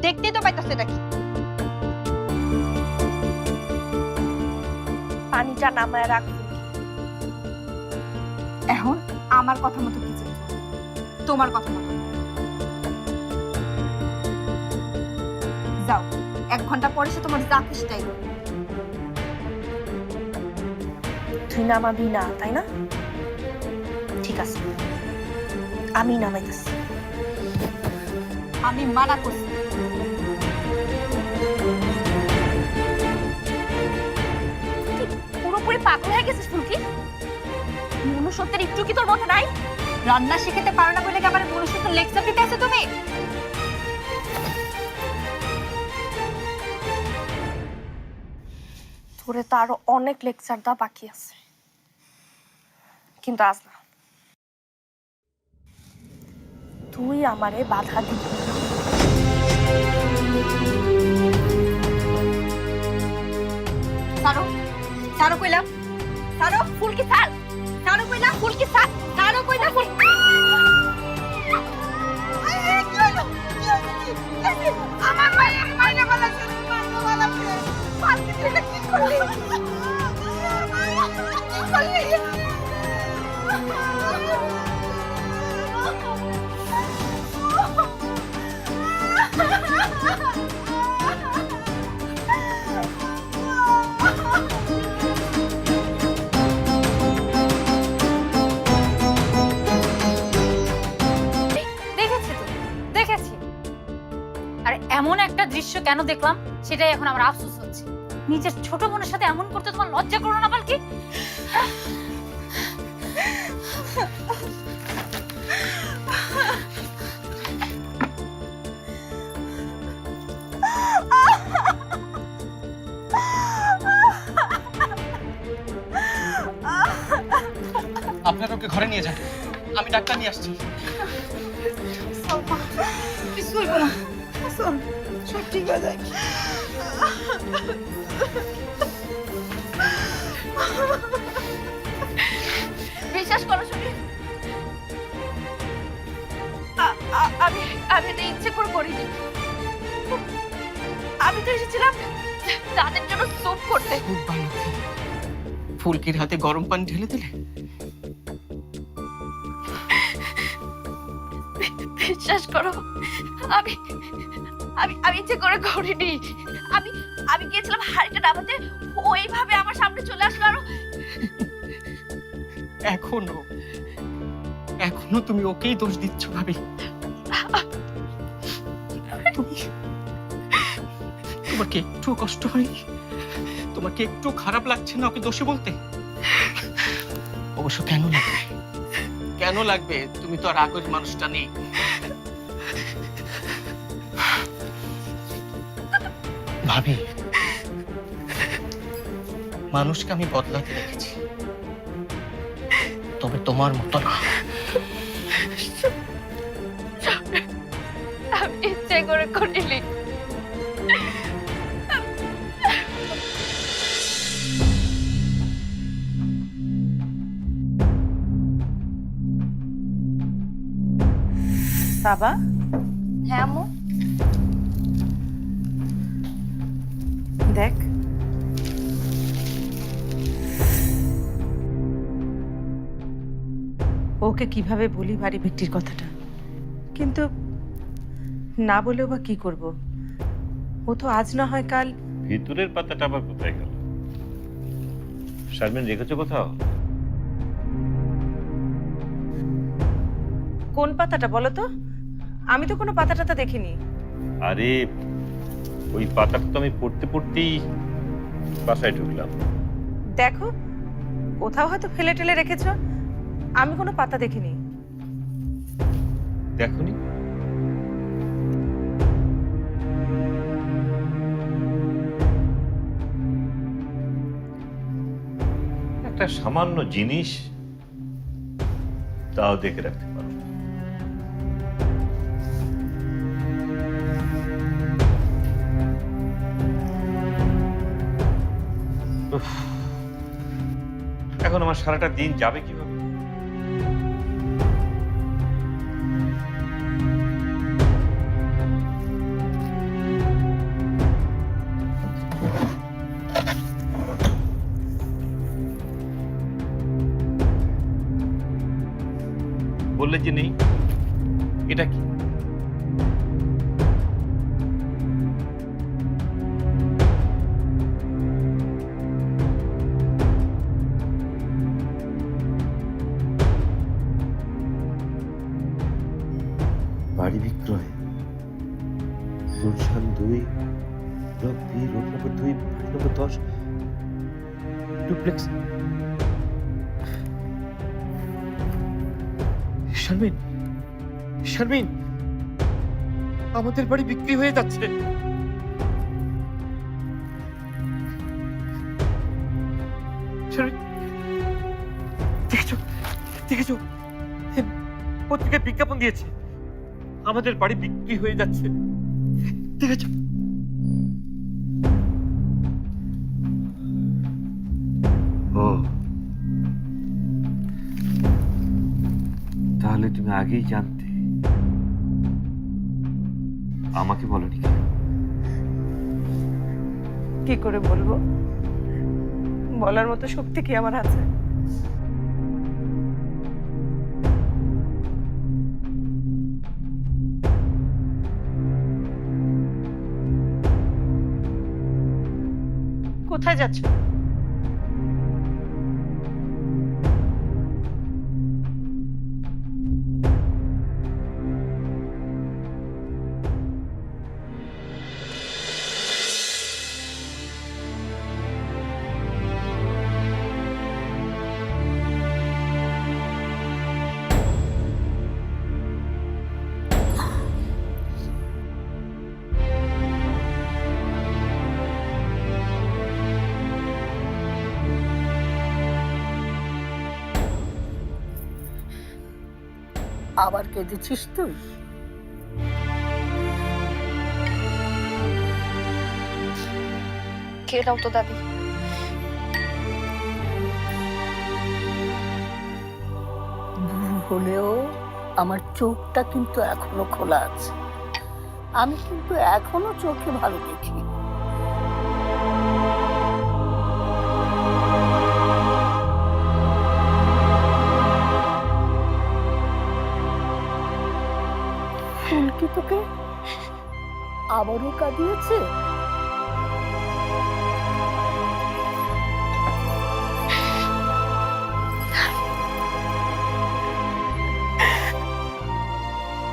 দেখতেই তো পাইতাছে এটা কি। পানিটা নামায় রাখ। এখন আমার কথা মতো কি চলবে? তোমার কথা মতো। যাও, 1 ঘন্টা পরে সে তোমার যা খুশি তাই করবে। তুই নামাবি না, তাই না? ঠিক আছে, আমি নামাইতেছি। আমি মানা করছি। পুরোপুরি পাগল হয়ে গেছিস ফুলকি। মনুষ্যত্বের একটু কি তোর মধ্যে নাই? রান্না শিখাতে পারো না বলে কি আমার মনুষ্যত্বের লেকচার দিতে আছো তুমি? তোরে তো আরো অনেক লেকচার দেওয়া বাকি আছে, কিন্তু আজ না। তুই আমারে বাধা দিবি না। সারো সারো কইলাম, সারো ফুল কি ছাড়, সারো কইলাম ফুল কি ছাড়, সারো কইলাম ফুল। আমার মায়ের মাইনে বলেছে, মাইনে বলেছে, পাঁচটি ছেলে কি করলি, কি করলি? দেখেছি তো, দেখেছি। আর এমন একটা দৃশ্য কেন দেখলাম সেটাই এখন আমার আফসোস হচ্ছে। নিজের ছোট বোনের সাথে এমন করতে তোমার লজ্জা করো না পালকি? আপনারা ওকে ঘরে নিয়ে যান, আমি ডাক্তার নিয়ে আসছি। কিছু হইব না, শোন, সব ঠিক হয়ে যায়। বিশ্বাস করো শুনি, আমি আমি তো ইচ্ছে করে করিনি। আমি তো এসেছিলাম তাদের জন্য স্যুপ করতে। খুব ভালো, ফুলকির হাতে গরম পানি ঢেলে দিলে। বিশ্বাস করো, আমি আমি আমি ইচ্ছে করে করিনি। আমি আমি গিয়েছিলাম হাড়িটা নামাতে, ওইভাবে আমার সামনে চলে আসলো। আরো এখনো এখনো তুমি ওকেই দোষ দিচ্ছ ভাবি। তোমার কি একটু কষ্ট হয়নি? তোমার কি একটু খারাপ লাগছে না ওকে দোষী বলতে? অবশ্য কেন লাগবে, কেন লাগবে? তুমি তো আর আগের মানুষটা নেই। ভাবি, মানুষকে আমি বদলাতে দেখেছি, তবে তোমার মতো না। আমি ইচ্ছে করে করিনি। বাবা, হ্যাঁ আম্মু, দেখ ওকে কিভাবে বলি বাড়ি বিক্রির কথাটা, কিন্তু না বলেও বা কি করব? ও তো আজ না হয় কাল। ভিতরের পাতাটা আবার কোথায় গেল? শারমিন রেখেছো কোথাও? কোন পাতাটা বলো তো? আমি তো কোনো পাতা টাতা দেখিনি। আরে ওই পাতাটা তো আমি পড়তে পড়তেই বাসায় ঢুকলাম। দেখো, কোথাও হয়তো ফেলে টেলে রেখেছো, আমি কোনো পাতা দেখিনি। দেখোনি? একটা সামান্য জিনিস তাও দেখে রাখতে পারো। উফ, এখন আমার সারাটা দিন যাবে কিভাবে? বললে যে নেই, এটা কি? বাড়ি বিক্রয়, Gulshan 2, block B, road number 2, বাড়ি নম্বর 10, ডুপ্লেক্স। শারমিন, শারমিন, আমাদের বাড়ি বিক্রি হয়ে যাচ্ছে। দেখেছো দেখেছো পত্রিকায় বিজ্ঞাপন দিয়েছে আমাদের বাড়ি বিক্রি হয়ে যাচ্ছে দেখেছো ও তাহলে তুমি আগেই জানতে আমাকে বলনি কেন কি করে বলবো? বলার মতো শক্তি কি আমার আছে? কোথায় যাচ্ছ? আবার কেঁদেছিস তুই? কে নাও তো দাদি। বুড়ো হলেও আমার চোখটা কিন্তু এখনো খোলা আছে। আমি কিন্তু এখনো চোখে ভালো দেখি। ফুলকি তোকে আবারও কাঁদিয়েছে?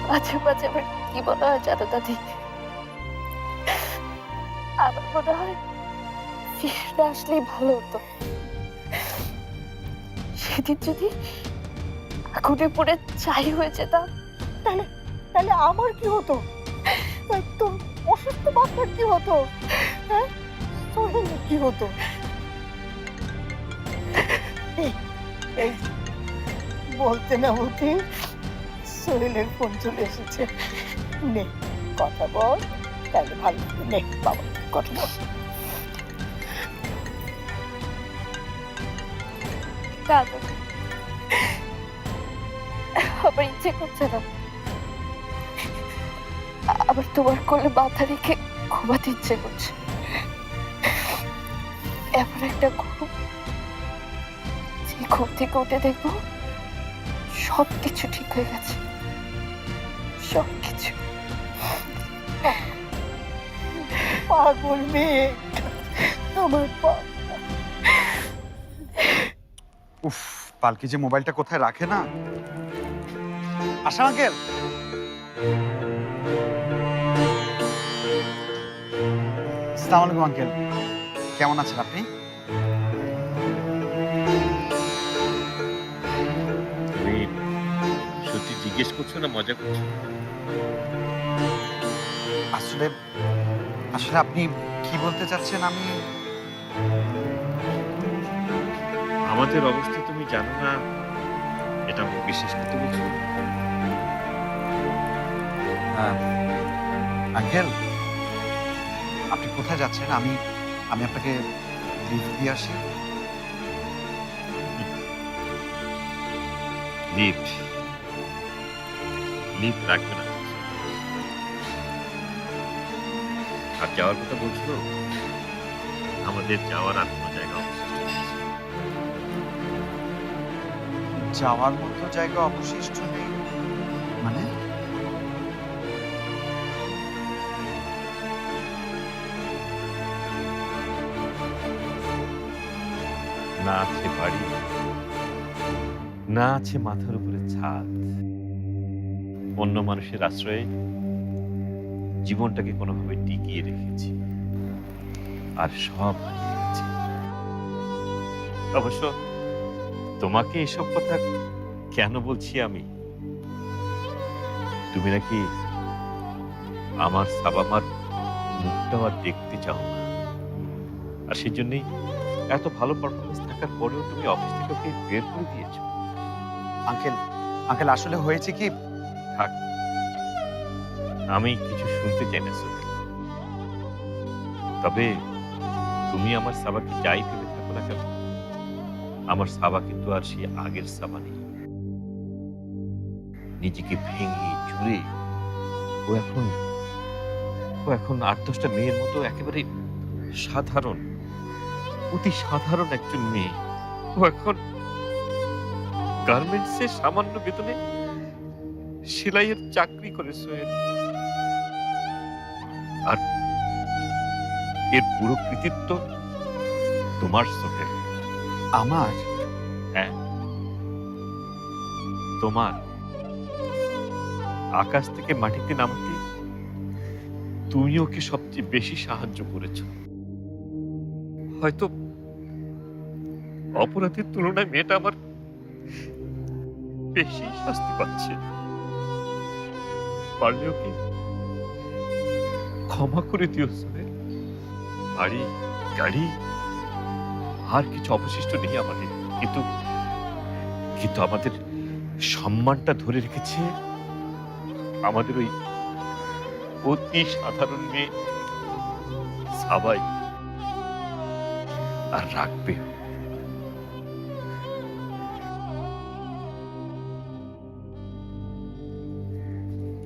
মাঝে মাঝে আমার কি মনে হয় জানো দাদি, আমার মনে হয় ফিরে আসলেই ভালো হতো। সেদিন যদি আগুনে পড়ে ছাই হয়ে যেতাম, তাহলে তাহলে আমার কি হতো? তোর অসুস্থ বাচ্চার কি হতো? হ্যাঁ, সোহেলের কি হতো? এই বলতে না বলতে সোহেলের ফোন চলে এসেছে। নে কথা বল, তাহলে ভালো। নে বাবা কথা বল। দাদা আমার ইচ্ছে করছে না, আবার তোমার কোলে মাথা রেখে ঘুমাতে ইচ্ছে করছে। এমন একটা ঘুম, যে ঘুম থেকে উঠে দেখবো সবকিছু ঠিক হয়ে গেছে, সবকিছু। পাগল মেয়ে আমার উফ, পালকি যে মোবাইলটা কোথায় রাখে না। আশা আঙ্কেল, আসসালামু আলাইকুম আঙ্কেল, কেমন আছেন আপনি? তুমি সত্যি জিজ্ঞেস করছো না মজা করছো? আসলে আসলে আপনি কি বলতে চাচ্ছেন? আমি আমাদের অবস্থা তুমি জানো না, এটা আমি বিশ্বাস করতে বলছো? আঙ্কেল, আপনি কোথায় যাচ্ছেন? আমি আপনাকে লিফট দিয়ে আসি। লিফট লিফট রাখবে না। আর যাওয়ার কথা বলছো, আমাদের যাওয়ার আর কোনো জায়গা অবশিষ্ট নেই। যাওয়ার মতো জায়গা অবশিষ্ট নেই মানে? না আছে বাড়ি, না আছে মাথার উপরে ছাদ। অন্য মানুষের আশ্রয়ে জীবনটাকে কোনোভাবে টিকিয়ে রেখেছি, আর সব হারিয়ে গেছে। অবশ্য তোমাকে এসব কথা কেন বলছি আমি? তুমি নাকি আমার সাবামার মুখটা আর দেখতে চাও না, আর সেজন্যই এত ভালো পারফরমেন্স থাকার পরেও তুমি অফিস থেকে ওকে বের করে দিয়েছো। আঙ্কেল আঙ্কেল আসলে হয়েছে কি, থাক, আমি কিছু শুনতে চাই না সোহেল। তবে তুমি আমার সাবাকে যাই ভেবে থাকো না কেন, আমার সাবা কিন্তু আর সেই আগের সাবা নেই। নিজেকে ভেঙে চুরে ও এখন 8-10টা মেয়ের মতো একেবারে সাধারণ, অতি সাধারণ একজন মেয়ে। ও এখন গার্মেন্টসে সামান্য বেতনে সেলাইয়ের চাকরি করে সোহেল। আর এর পুরো কৃতিত্ব তোমার সোহেল। আমার? হ্যাঁ, তোমার। আকাশ থেকে মাটিতে নামতে তুমি ওকে সবচেয়ে বেশি সাহায্য করেছো। হয়তো অপরাধের তুলনায় মেয়েটা আমার বেশি শাস্তি পাচ্ছে। পারলে ওকে ক্ষমা করে দিও সোহেল। বাড়ি গাড়ি আর কিছু অবশিষ্ট নেই আমাদের, কিন্তু আমাদের সম্মানটা ধরে রেখেছে আমাদের ওই অতি সাধারণ মেয়ে সবাই, আর রাখবে।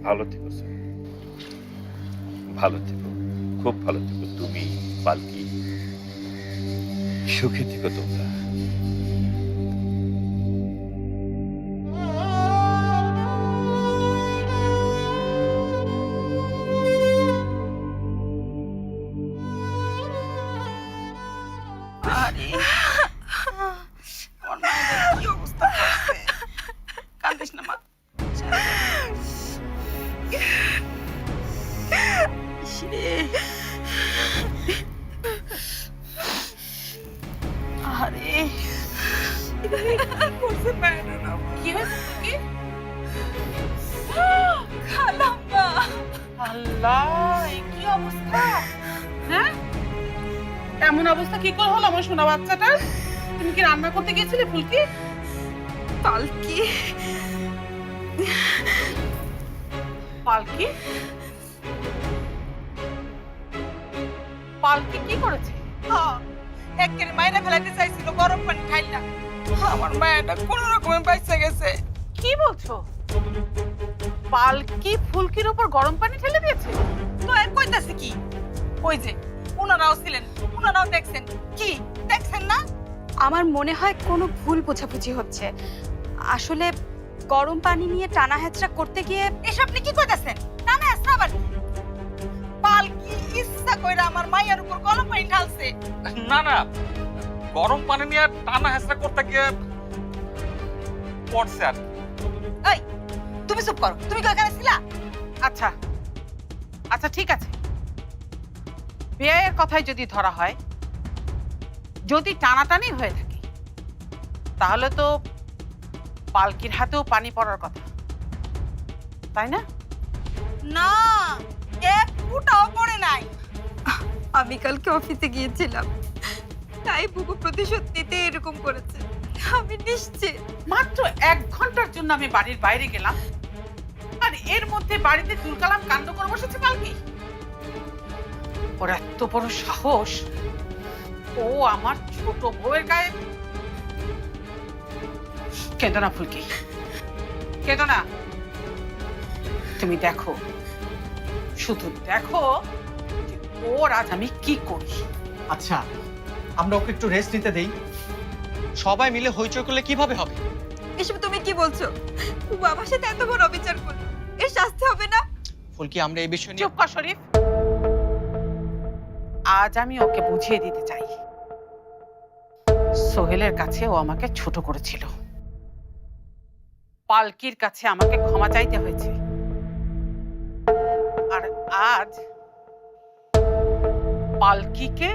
ভালো থেকো সোহেল, ভালো থেকো, খুব ভালো থেকো তুমি, পালকি। সুখে থেকো তোমরা। আরে আমার মায়ের কি অবস্থা করছে, কান্দিস না মা। আরে করছে না, কি হয়েছে কি? খালাম্মা, আল্লাহ এ কি অবস্থা? হ্যাঁ, এমন অবস্থা কি করে হলো আমার সোনা বাচ্চাটা? তুমি কি রান্না করতে গিয়েছিলে ফুলকি? পালকি পালকি পালকি কি করেছে? একের মাইনা ফেলাতে চাইছিল গরম পানি ঠাইলা। আমার মায়েরা কোন রকমে বাইচে গেছে। কি বলছো? পালকি ফুলকির উপর গরম পানি ঢেলে দিয়েছে? তো এক কইতাছে কি? ওই যে ওনারাও ছিলেন, ওনারাও দেখছেন। কি দেখছেন না? আমার মনে হয় কোনো ভুল বোঝাবুঝি হচ্ছে। আসলে গরম পানি নিয়ে টানা হেঁচড়া করতে গিয়ে এসব আপনি কি কইতাছেন? টানা হেঁচড়া আবার? পালকি ইচ্ছা কইরা আমার মায়ের উপর গরম পানি ঢালছে। না না, গরম পানি নিয়ে টানা হেঁচড়া করতে গিয়ে পড়ছে আর। এই তুমি চুপ করো, তুমি কি ওখানে ছিলা? আচ্ছা আচ্ছা ঠিক আছে, বেয়ের কথাই যদি ধরা হয়, যদি টানাটানি হয়ে থাকে তাহলে তো পালকির হাতেও পানি পড়ার কথা, তাই না? না, এক ফুটাও পড়ে নাই। আমি কালকে অফিসে গিয়েছিলাম, তাই বুবু প্রতিশোধ নিতে এরকম করেছে। আমি নিশ্চিত। মাত্র 1 ঘন্টার জন্য আমি বাড়ির বাইরে গেলাম, আর এর মধ্যে বাড়িতে তুলকালাম কাণ্ড করে বসেছে পালকি। ওর এত বড় সাহস, ও আমার ছোট বউয়ের গায়ে। কেঁদো না ফুলকি, কেঁদো না। তুমি দেখো, শুধু দেখো যে ওর আজ আমি কি করি। আচ্ছা, আমরা ওকে একটু রেস্ট নিতে দেই। সবাই মিলে হইচই করলে কিভাবে হবে? এসব তুমি কি বলছো? বাবার সাথে এত বড় অবিচার করলো, এর শাস্তি হবে না? ফুলকি, আমরা এই বিষয় নিয়ে চুপ কর শরীফ। আজ আমি ওকে বুঝিয়ে দিতে চাই, সোহেলের কাছে ও আমাকে ছোট করেছিল, পালকির কাছে আমাকে ক্ষমা চাইতে হয়েছে, আর আজ পালকিকে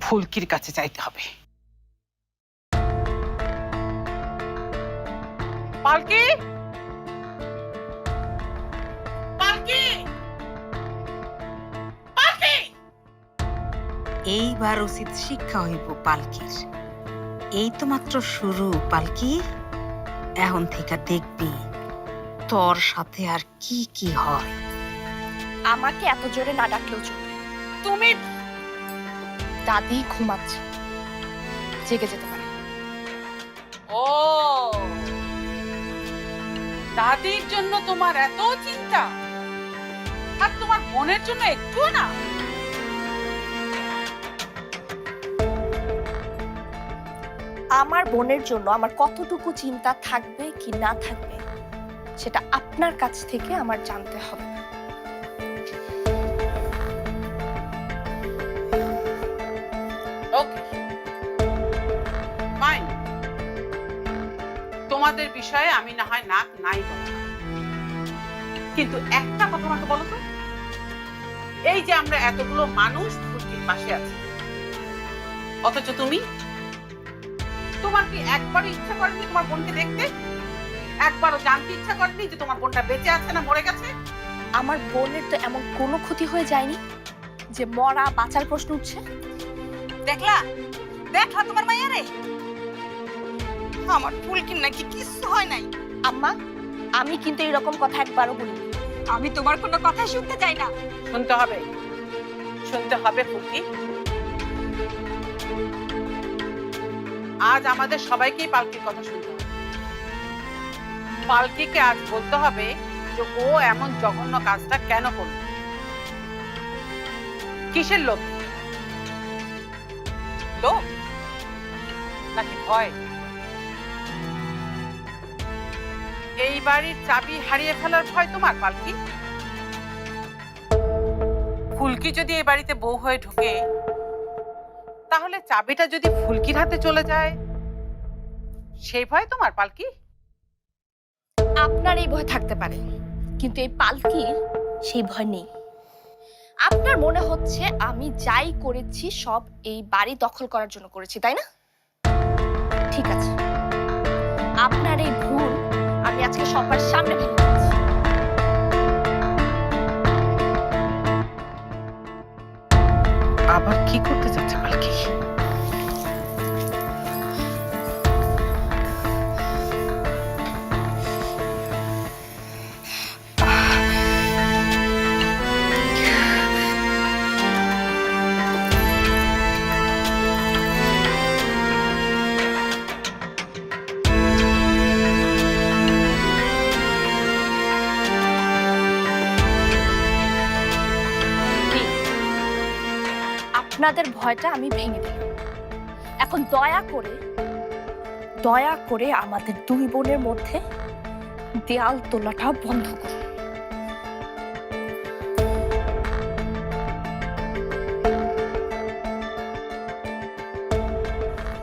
ফুলকির কাছে চাইতে হবে। পালকি, পালকি, পালকি, এইবার উচিত শিক্ষা হইব পালকির। এই তো মাত্র শুরু পালকি, এখন থেকে দেখবি তোর সাথে আর কি কি হয়। আমাকে এত জোরে না ডাকলেও চলবে। তুমি দাদি ঘুমাচ্ছে, জেগে যেতে পারে। ও দাদির জন্য তোমার এত চিন্তা, আর তোমার বোনের জন্য একটুও না? আমার বোনের জন্য আমার কতটুকু চিন্তা থাকবে কি না থাকবে সেটা আপনার কাছ থেকে আমার জানতে হবে। ওকে ফাইন, তোমাদের বিষয়ে আমি না হয় নাক নাই বলবো, কিন্তু একটা কথা আমাকে বলো তো, এই যে আমরা এতগুলো মানুষ ফুলকির পাশে আছি, অথচ তোমার কি একবারও ইচ্ছা করেনি তোমার বোনকে দেখতে? একবারও জানতে ইচ্ছা করেনি যে তোমার বোনটা বেঁচে আছে না মরে গেছে? আমার বোনের তো এমন কোনো ক্ষতি হয়ে যায়নি যে মরা বাঁচার প্রশ্ন উঠছে। দেখলা দেখলা তোমার মাইয়ারে, আমার ফুলকির নাকি কিছু হয় নাই। আম্মা, আমি কিন্তু এরকম কথা একবারও বলিনি। আমি তোমার কোনো কথা শুনতে চাই না। শুনতে হবে, শুনতে হবে ফুলকি। আজ আমাদের সবাইকেই পালকির কথা শুনতে হবে। পালকিকে আজ বলতে হবে যে ও এমন জঘন্য কাজটা কেন করল, কিসের লোভ? লোভ নাকি ভয়? এই বাড়ির চাবি হারিয়ে ফেলার ভয় তোমার পালকি? ফুলকি যদি এই বাড়িতে বউ হয়ে ঢোকে, তাহলে চাবিটা যদি ফুলকির হাতে চলে যায় সেই ভয় তোমার পালকি? আপনার এই ভয় থাকতে পারে, কিন্তু এই পালকির সেই ভয় নেই। আপনার মনে হচ্ছে আমি যাই করেছি সব এই বাড়ি দখল করার জন্য করেছি, তাই না? ঠিক আছে, আপনার এই ভুল আমি আজকে সবার সামনে ভেঙে দিচ্ছি। আবার কি করতে চাচ্ছে পালকি? আপনাদের ভয়টা আমি ভেঙে দিলাম। এখন দয়া করে আমাদের দুই বোনের মধ্যে দেয়াল তোলাটা বন্ধ করুন।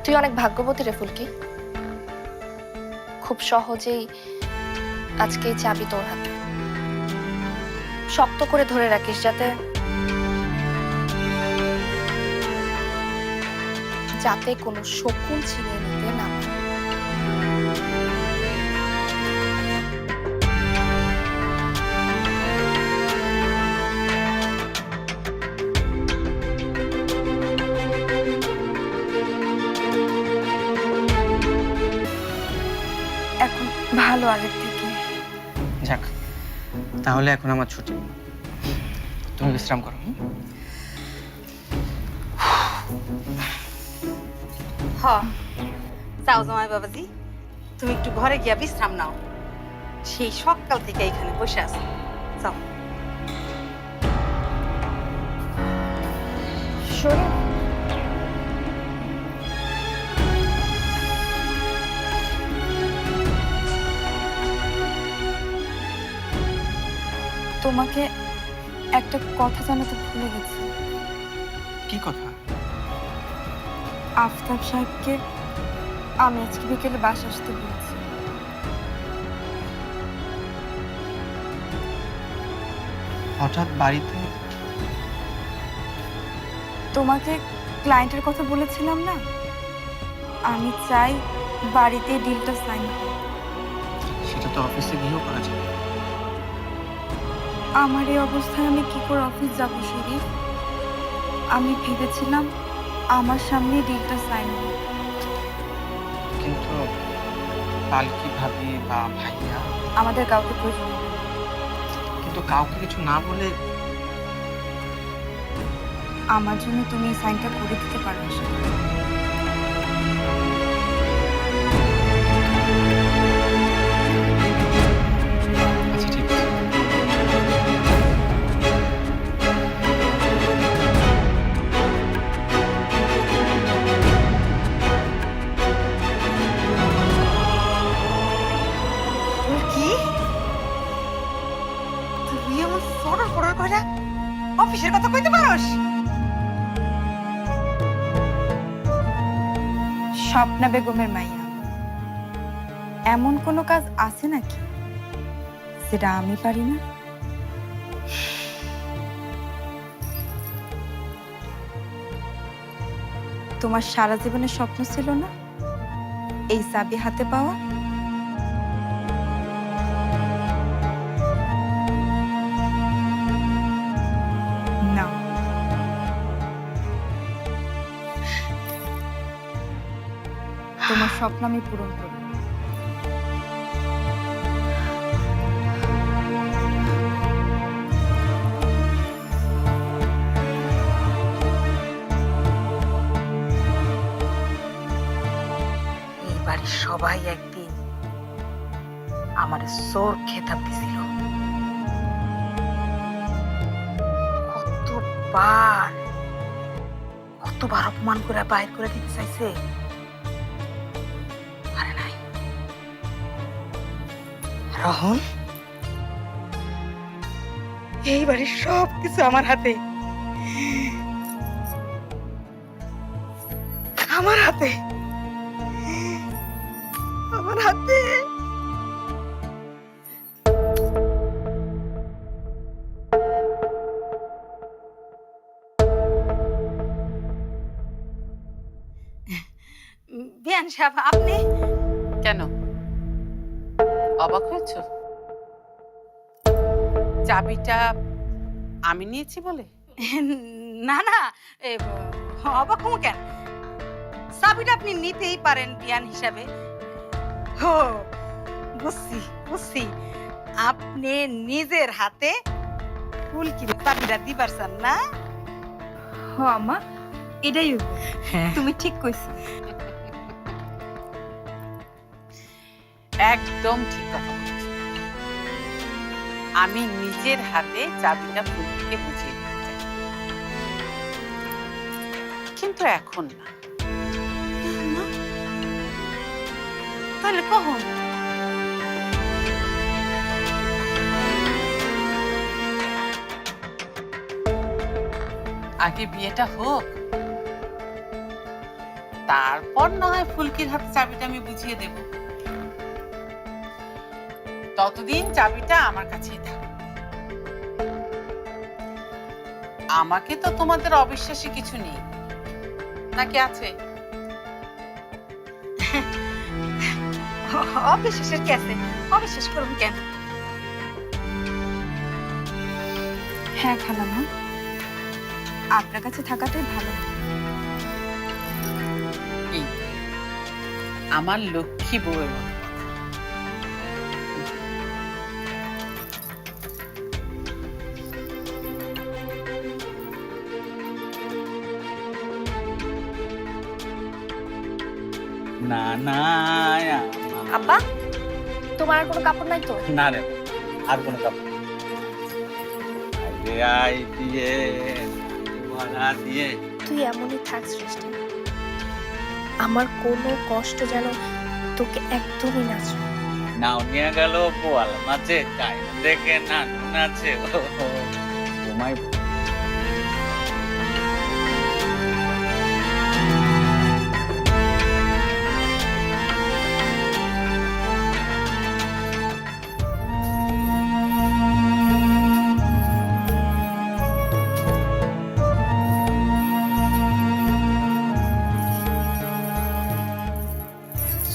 তুই অনেক ভাগ্যবতী রে ফুলকি, খুব সহজেই আজকে এই চাবি তোর হাতে। শক্ত করে ধরে রাখিস যাতে কোনো শকুন ছিনিয়ে নিতে না পারে। এখন ভালো আগের থেকে। যাক, তাহলে এখন আমার ছুটি, তুমি বিশ্রাম করো। যাও জামাই বাবাজি, তুমি একটু ঘরে গিয়া বিশ্রাম নাও। সেই সকাল থেকে এখানে বসে আছো, যাও। শরীফ, তোমাকে একটা কথা জানাতে ভুলে গেছি। কি কথা? আফতাব সাহেবকে আমি আজকে বিকেলে বাসা আসতে বলেছি। হঠাৎ বাড়িতে? তোমাকে ক্লায়েন্টের কথা বলেছিলাম না, আমি চাই বাড়িতে ডিলটা সাইন হোক। সেটা তো অফিসে গিয়েও করা যাবে। আমার এই অবস্থায় আমি কি করে অফিস যাব শরীফ? আমি ভেবেছিলাম আমার সামনে ডিলটা সাইন হবে। কিন্তু পালকি ভাবি বা ভাইয়া আমাদের কাউকে প্রয়োজন নেই। কিন্তু কাউকে কিছু না বলে আমার জন্য তুমি এই সাইনটা করে দিতে পারো না। আচ্ছা ঠিক আছে। কি তুই এমন সরল করার কইরা অফিসের কথা কইতে পারোস? স্বপ্না বেগমের মাইয়া, এমন কোনো কাজ আছে নাকি যেটা আমি পারি না? তোমার সারা জীবনের স্বপ্ন ছিল না এই চাবি হাতে পাওয়া? না, তোমার স্বপ্ন আমি পূরণ করব। এই বাড়ির সবাই একদিন আমার চোর খেতাব দিছিল। কতবার অপমান করে বাইর করে দিতে চাইছে, পারে নাই। রহন, এই বাড়ির সব কিছু আমার হাতে, আমার হাতে, আমার হাতে। বিয়ান সাহেব, আপনি কেন অবাক হয়েছ? চাবিটা আমি নিয়েছি বলে? না না, অবাক হবো কেন? চাবিটা আপনি নিতেই পারেন বিয়ান হিসাবে। ও বুঝছি বুঝছি, আপনি নিজের হাতে ফুলকিরে চাবিটা দিবার চান না? হ আমা, এটাই হইব। তুমি ঠিক কইছো। একদম ঠিক কথা বলেছ। আমি নিজের হাতে চাবিটা ফুলকিকে বুঝিয়ে দিতে চাই, কিন্তু এখন না। তাহলে কখন? আগে বিয়েটা হোক, তারপর না হয় ফুলকির হাতে চাবিটা আমি বুঝিয়ে দেব। ততদিন চাবিটা আমার কাছেই থাক। আমাকে তো তোমাদের অবিশ্বাসী কিছু নেই, নাকি আছে? অবিশ্বাসের কি আছে? অবিশ্বাস করুন কেন? হ্যাঁ খালামা, আপনার কাছে থাকাটাই ভালো। এই আমার লক্ষ্মী বউয়ের মতো। না না আব্বা, তোমার আর কোনো কাপড় নাই তো? না রে, আর কোনো কাপড় দিয়ে দিয়ে তুই এমনই থাক সৃষ্টি, আমার কোনো কষ্ট যেন তোকে একদমই না ছোঁয়। নাও নিয়ে গেল পোয়াল মাঝে তাই দেখে না নাচে ঘুমাই।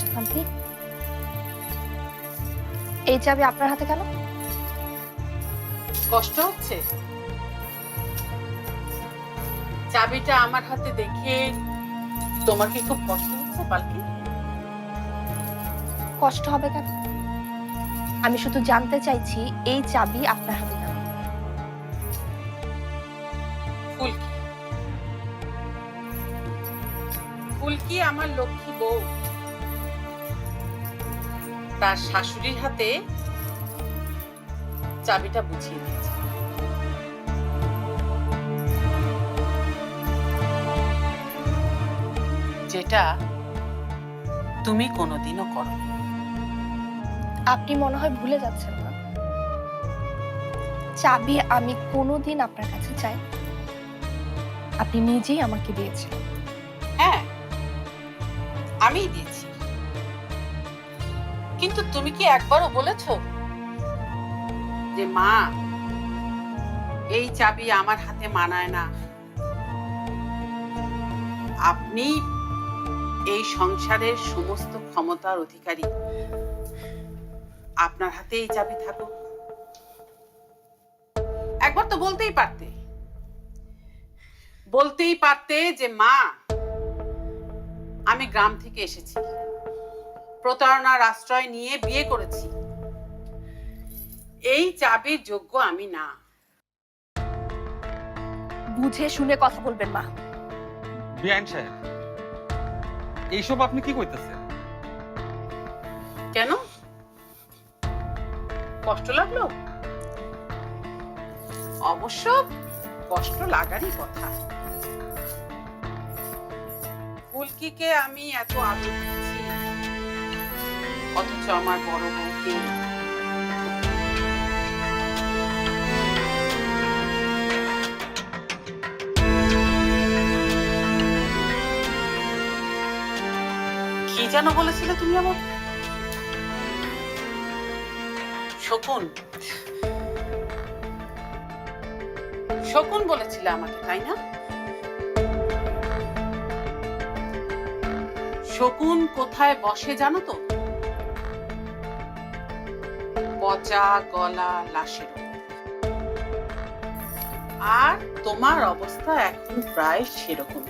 শান্তি, এই চাবি আপনার হাতে কেন? কষ্ট হচ্ছে? চাবিটা আমার হাতে দেখে তোমার কি খুব কষ্ট হচ্ছে পালকি? কষ্ট হবে কেন? আমি শুধু জানতে চাইছি এই চাবি আপনার হাতে কেন? ফুলকি, ফুলকি আমার লক্ষ্মী বউ তার শাশুড়ির হাতে চাবিটা বুঝিয়ে দিয়েছে, যেটা তুমি কোনোদিনও করোনি। আপনি মনে হয় ভুলে যাচ্ছেন না, চাবি আমি কোনোদিন আপনার কাছে চাই, আপনি নিজেই আমাকে দিয়েছেন। হ্যাঁ, আমিই দিয়েছি, কিন্তু তুমি কি একবারও বলেছো যে মা এই চাবি আমার হাতে মানায় না, আপনি এই সংসারের সমস্ত ক্ষমতার অধিকারী, আপনার হাতে এই চাবি থাকুক? একবার তো বলতেই পারতে যে মা আমি গ্রাম থেকে এসেছি, প্রতারণার আশ্রয় নিয়ে বিয়ে করেছি, এই চাবির যোগ্য আমি না। বুঝে শুনে কথা বলবেন মা। বিআইন সাহেব, এইসব আপনি কি কইতেছেন? কেন, কষ্ট লাগলো? অবশ্য কষ্ট লাগারই কথা। ফুলকিকে আমি এত আদর দিচ্ছি, অথচ আমার বড় বউকে কি যেন বলেছিলে তুমি আমার? শকুন, শকুন বলেছিলে আমাকে, তাই না? শকুন কোথায় বসে জানো তো? পচা গলা লাশের উপর। আর তোমার অবস্থা এখন প্রায় সেরকম।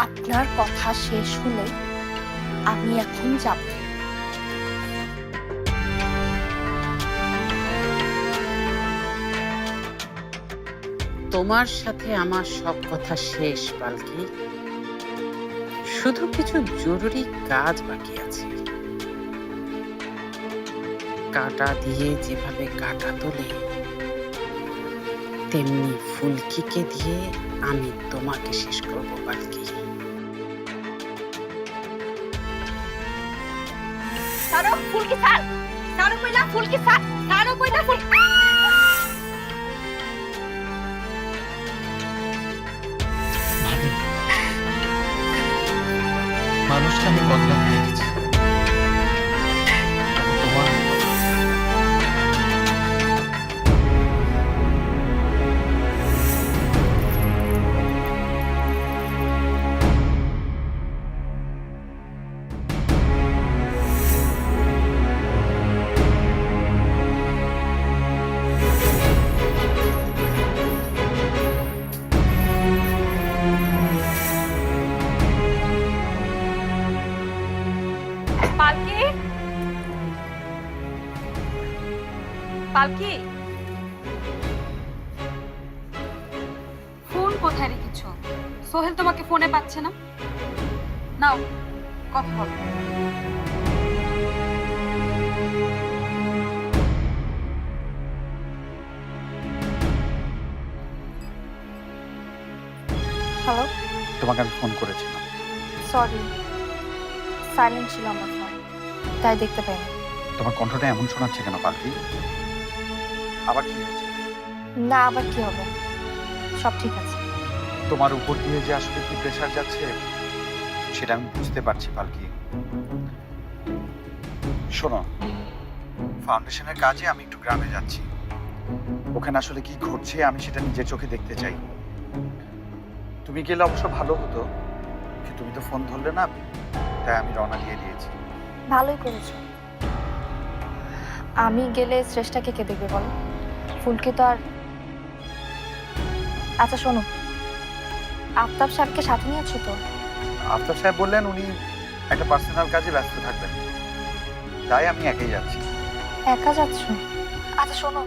আপনার কথা শেষ হলে আমি এখন যাব। তোমার সাথে আমার সব কথা শেষ পালকি, শুধু কিছু জরুরি কাজ বাকি আছে। কাঁটা দিয়ে যেভাবে কাঁটা তোলে, তেমনি ফুলকিকে দিয়ে আমি তোমাকে শেষ করব পালকি। সারো ফুলকি স্যার, সারো কইলা ফুলকি স্যার, সারো কইলা ফুলকি। মানুষকে আমি বদলাম দিয়ে দিচ্ছি। তোমার পালকি, পালকি, ফোন কোথায় রেখেছো? সোহেল তোমাকে ফোনে পাচ্ছে না। নাও, কথা হবে। হ্যালো, তোমাকে আমি ফোন করেছিলাম। সরি, সাইলেন্ট ছিল আমার ফোন, তাই দেখতে পাইনি। তোমার কণ্ঠটা এমন শোনাচ্ছে কেন পালকি? আবার কি হয়েছে? না, আবার কি হবে, সব ঠিক আছে। তোমার উপর দিয়ে যে আসলে কি প্রেসার যাচ্ছে সেটা আমি বুঝতে পারছি পালকি। শোনো, ফাউন্ডেশনের কাজে আমি একটু গ্রামে যাচ্ছি। ওখানে আসলে কি ঘটছে আমি সেটা নিজের চোখে দেখতে চাই। তুমি গেলে অবশ্য ভালো হতো, কিন্তু তুমি তো ফোন ধরলে না, তাই আমি রওনা দিয়ে দিয়েছি। ভালোই করেছো। আমি গেলে শ্রেষ্ঠাকে কে দেখবে বলো? ফুলকে তো আর। আচ্ছা শোনো, আফতাব সাহেবকে সাথে নিয়েছো তো? আফতাব সাহেব বললেন উনি একটা পার্সোনাল কাজে ব্যস্ত থাকবেন, তাই আমি একাই যাচ্ছি। একা যাচ্ছ? আচ্ছা শোনো,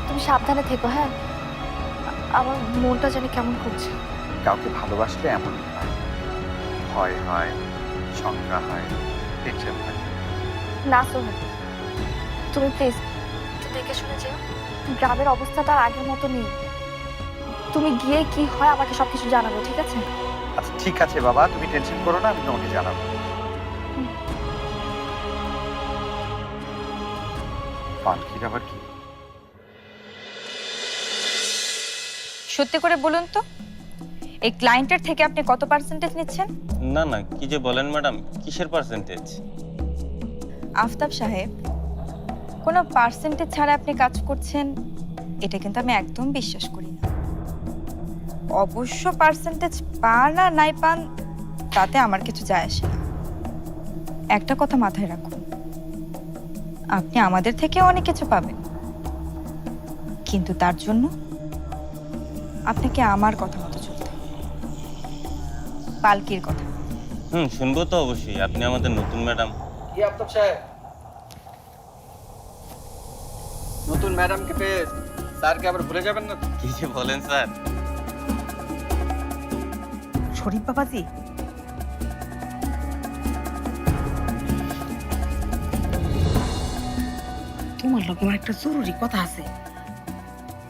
তুমি সাবধানে থেকো, হ্যাঁ? আমার মনটা জানি কেমন করছে। কাউকে ভালোবাসলে এমনই হয়, ভয় হয়, শঙ্কা হয়, টেনশন হয়। না সোহেল, তুমি প্লিজ একটু দেখে শুনে যেও। গ্রামের অবস্থাটা আর আগের মতো নেই। তুমি গিয়ে কি হয় আমাকে সবকিছু জানাবে, ঠিক আছে? আচ্ছা ঠিক আছে বাবা, তুমি টেনশন করো না, আমি তোমাকে জানাবো। পালকির আবার কি? সত্যি করে বলুন তো, এই ক্লায়েন্টের থেকে আপনি কত পার্সেন্টেজ নিচ্ছেন? না না, কি যে বলেন ম্যাডাম, কিসের পার্সেন্টেজ? আফতাব সাহেব, কোনো পার্সেন্টেজ ছাড়া আপনি কাজ করছেন এটা কিন্তু আমি একদম বিশ্বাস করি না। অবশ্য পার্সেন্টেজ পান আর নাই পান তাতে আমার কিছু যায় আসে না। একটা কথা মাথায় রাখুন, আপনি আমাদের থেকে অনেক কিছু পাবেন, কিন্তু তার জন্য আপনাকে আমার কথা মতো চলতে হবে, পালকির কথা। শুনবো তো অবশ্যই, আপনি আমাদের নতুন ম্যাডাম। কি আফতাব সাহেব, নতুন ম্যাডামকে পেয়ে স্যারকে আবার ভুলে যাবেন না? কি যে বলেন স্যার। শরীফ বাবাজি, তোমার লোক আমার একটা জরুরি কথা আছে।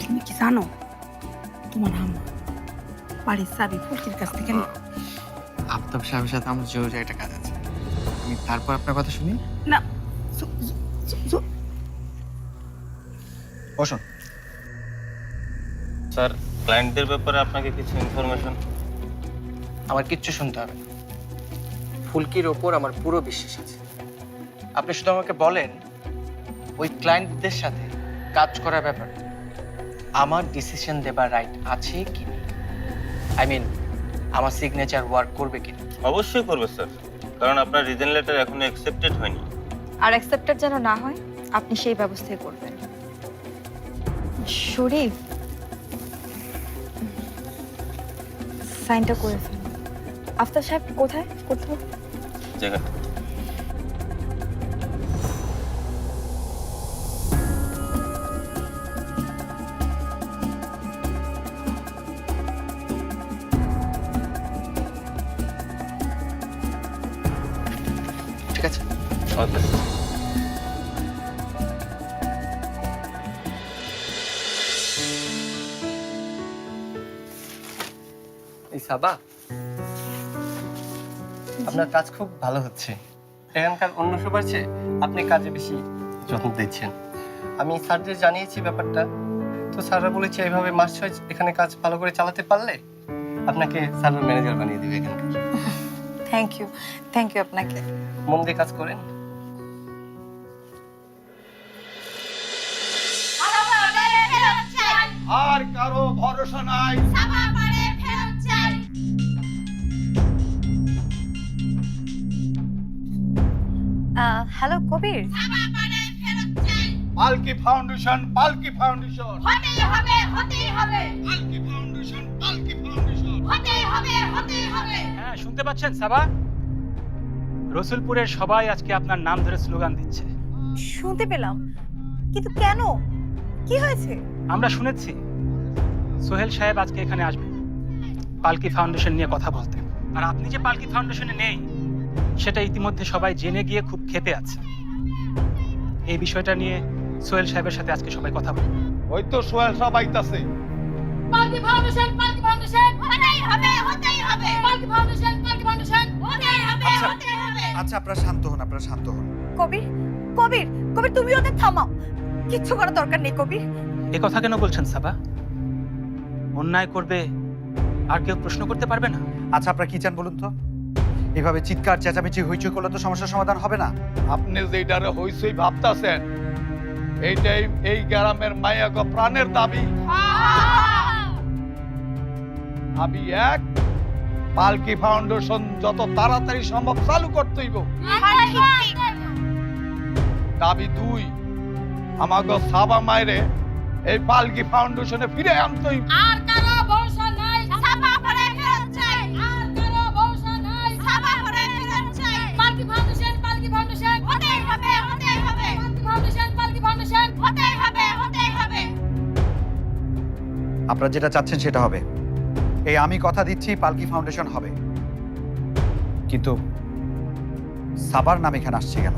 তুমি কি জানো তোমার আম্মা বাড়ির চাবি ফুলকির কাছ থেকে নিয়ে? আফতাব সাহেবের সাথে আমার জরুরি একটা কাজ আছে, আমি তারপর আপনার কথা শুনি। না, বসুন। স্যার, ক্লায়েন্টদের ব্যাপারে আপনাকে কিছু ইনফরমেশন। আমার কিচ্ছু শুনতে হবে না, ফুলকির ওপর আমার পুরো বিশ্বাস আছে। আপনি শুধু আমাকে বলেন ওই ক্লায়েন্টদের সাথে কাজ করার ব্যাপারে আমার ডিসিশন দেবার রাইট আছে কি নেই, আই মিন আমার সিগনেচার ওয়ার্ক করবে কি না। অবশ্যই করবে স্যার, কারণ আপনার রিজন লেটার এখনো অ্যাকসেপ্টেড হয়নি। আর অ্যাকসেপ্টেড যেন না হয় আপনি সেই ব্যবস্থাই করবেন। শরীফ, সাইনটা করে ফেলুন। আফতাব সাহেব কোথায়? কোথাও জায়গা। ঠিক আছে, ওকে। এই সাবা, আপনার কাজ খুব ভালো হচ্ছে। এখানকার অন্য সবার চেয়ে আপনি কাজে বেশি যত্ন দিচ্ছেন। আমি স্যারদের জানিয়েছি ব্যাপারটা, তো স্যাররা বলেছে এইভাবে মাস 6 এখানে কাজ ভালো করে চালাতে পারলে আপনাকে স্যারের ম্যানেজার বানিয়ে দেবে এখানকার। থ্যাংক ইউ আপনাকে। মন দিয়ে কাজ করেন। আর কারো ভরসা নাই। হ্যালো কবির, পালকি ফাউন্ডেশন, পালকি ফাউন্ডেশন, হতেই হবে, হতেই হবে, পালকি ফাউন্ডেশন, পালকি ফাউন্ডেশন। হতেই হবে, হতেই হবে। হ্যাঁ, শুনতে পাচ্ছেন সাবা? রসুলপুরের সবাই আজকে আপনার নাম ধরে স্লোগান দিচ্ছে। শুনতে পেলাম, কিন্তু কেন? কি হয়েছে? আমরা শুনেছি সোহেল সাহেব আজকে এখানে আসবেন পালকি ফাউন্ডেশন নিয়ে কথা বলতে। আর আপনি যে পালকি ফাউন্ডেশনে নেই সেটা ইতিমধ্যে সবাই জেনে গিয়ে খুব ক্ষেপে আছে। এই বিষয়টা নিয়ে সোহেল সাহেবের সাথে আজকে সবাই কথা বলবে। ওই তো সোহেল সাহেব আইতাছে। পালকি ফাউন্ডেশন, পালকি ফাউন্ডেশন, হতেই হবে, হতেই হবে, পালকি ফাউন্ডেশন, পালকি ফাউন্ডেশন, হতেই হবে, হতেই হবে। আচ্ছা আপনারা শান্ত হন, আপনারা শান্ত হন। কবির, কবির, কবির, তুমি ওদের থামাও। কিচ্ছু করার দরকার নেই কবির। এ কথা কেন বলছেন সাবা? অন্যায় করবে আর কেউ প্রশ্ন করতে পারবে না? আচ্ছা আপনারা কি চান বলুন তো? এভাবে চিৎকার চেঁচামেচি হইচই করলে তো সমস্যার সমাধান হবে না। আপনি যেটারে হইচই ভাবতাছেন এইটাই এই গ্রামের মায়াগ প্রাণের দাবি। আমি এক পালকি ফাউন্ডেশন যত তাড়াতাড়ি সম্ভব চালু করতেইব। দাবি 2, আমাগো সাবা মায়েরে এই পালকি ফাউন্ডেশনে ফিরে আনতেই। আর কারো ভরসা নাই, সাবা পরে ফেরত চাই। আর কারো ভরসা নাই, সাবা পরে ফেরত চাই। পালকি ফাউন্ডেশন হতেই হবে, হতেই হবে। পালকি ফাউন্ডেশন হতেই হবে, হতেই হবে। আপনারা যেটা চাচ্ছেন সেটা হবে। এই আমি কথা দিচ্ছি পালকি ফাউন্ডেশন হবে, কিন্তু সাবার নাম এখানে আসছে কেন?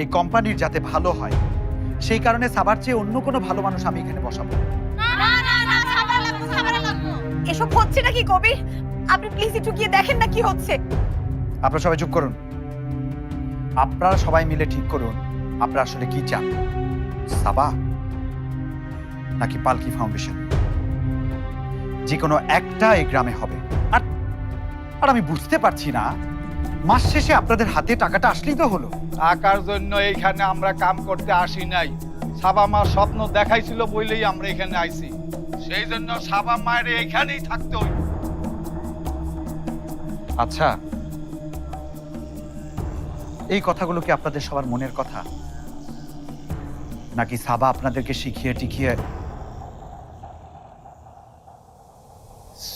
এই কোম্পানির যাতে ভালো হয় সেই কারণে সাবার চেয়ে অন্য কোনো ভালো মানুষ আমি এখানে বসাবো। না না না, সাবা লাগবে, সাবা লাগবে। এসব হচ্ছে নাকি কবির? আপনি প্লিজ একটু গিয়ে দেখেন না কি হচ্ছে। আপনারা সবাই চুপ করুন। আপনারা সবাই মিলে ঠিক করুন আপনারা আসলে কি চান, সাবা নাকি পালকি ফাউন্ডেশন? যে কোনো একটা এই গ্রামে হবে। আর আর আমি বুঝতে পারছি না, মাস শেষে আপনাদের হাতে টাকাটা আসলেই তো হলো। টাকার জন্য এইখানে আমরা কাম করতে আসি নাই। সাবা মা স্বপ্ন দেখাইছিল বলেই আমরা এখানে আইছি। সেই জন্য সাবা মায়ের এখানেই থাকতে হইব। আচ্ছা, এই কথাগুলো কি আপনাদের সবার মনের কথা, নাকি সাবা আপনাদেরকে শিখিয়ে টিখিয়ে?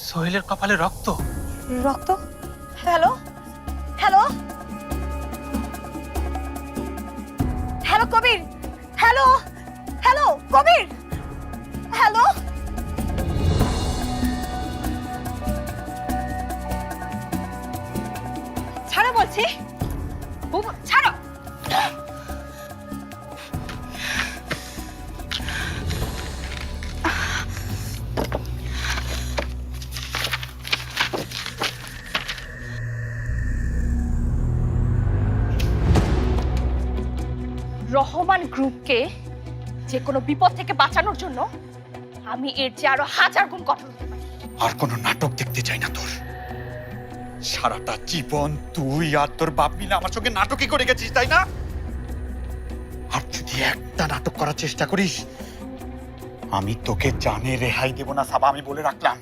সোহেলের কপালে রক্ত। রক্ত? হ্যালো হ্যালো হ্যালো কবির, হ্যালো হ্যালো কবির, হ্যালো। ছাড়ো বলছি, ছাড়ো। রহমান গ্রুপকে যে কোনো বিপদ থেকে বাঁচানোর জন্য আমি এর চেয়ে আরো 1000 গুণ কঠোর হতে পারি। আর কোনো নাটক দেখতে চাই না তোর। সারাটা জীবন তুই আর তোর বাপ মিলে আমার সঙ্গে নাটকই করে গেছিস, তাই না? আর যদি একটা নাটক করার চেষ্টা করিস, আমি তোকে জানে রেহাই দেব না সাবা, আমি বলে রাখলাম।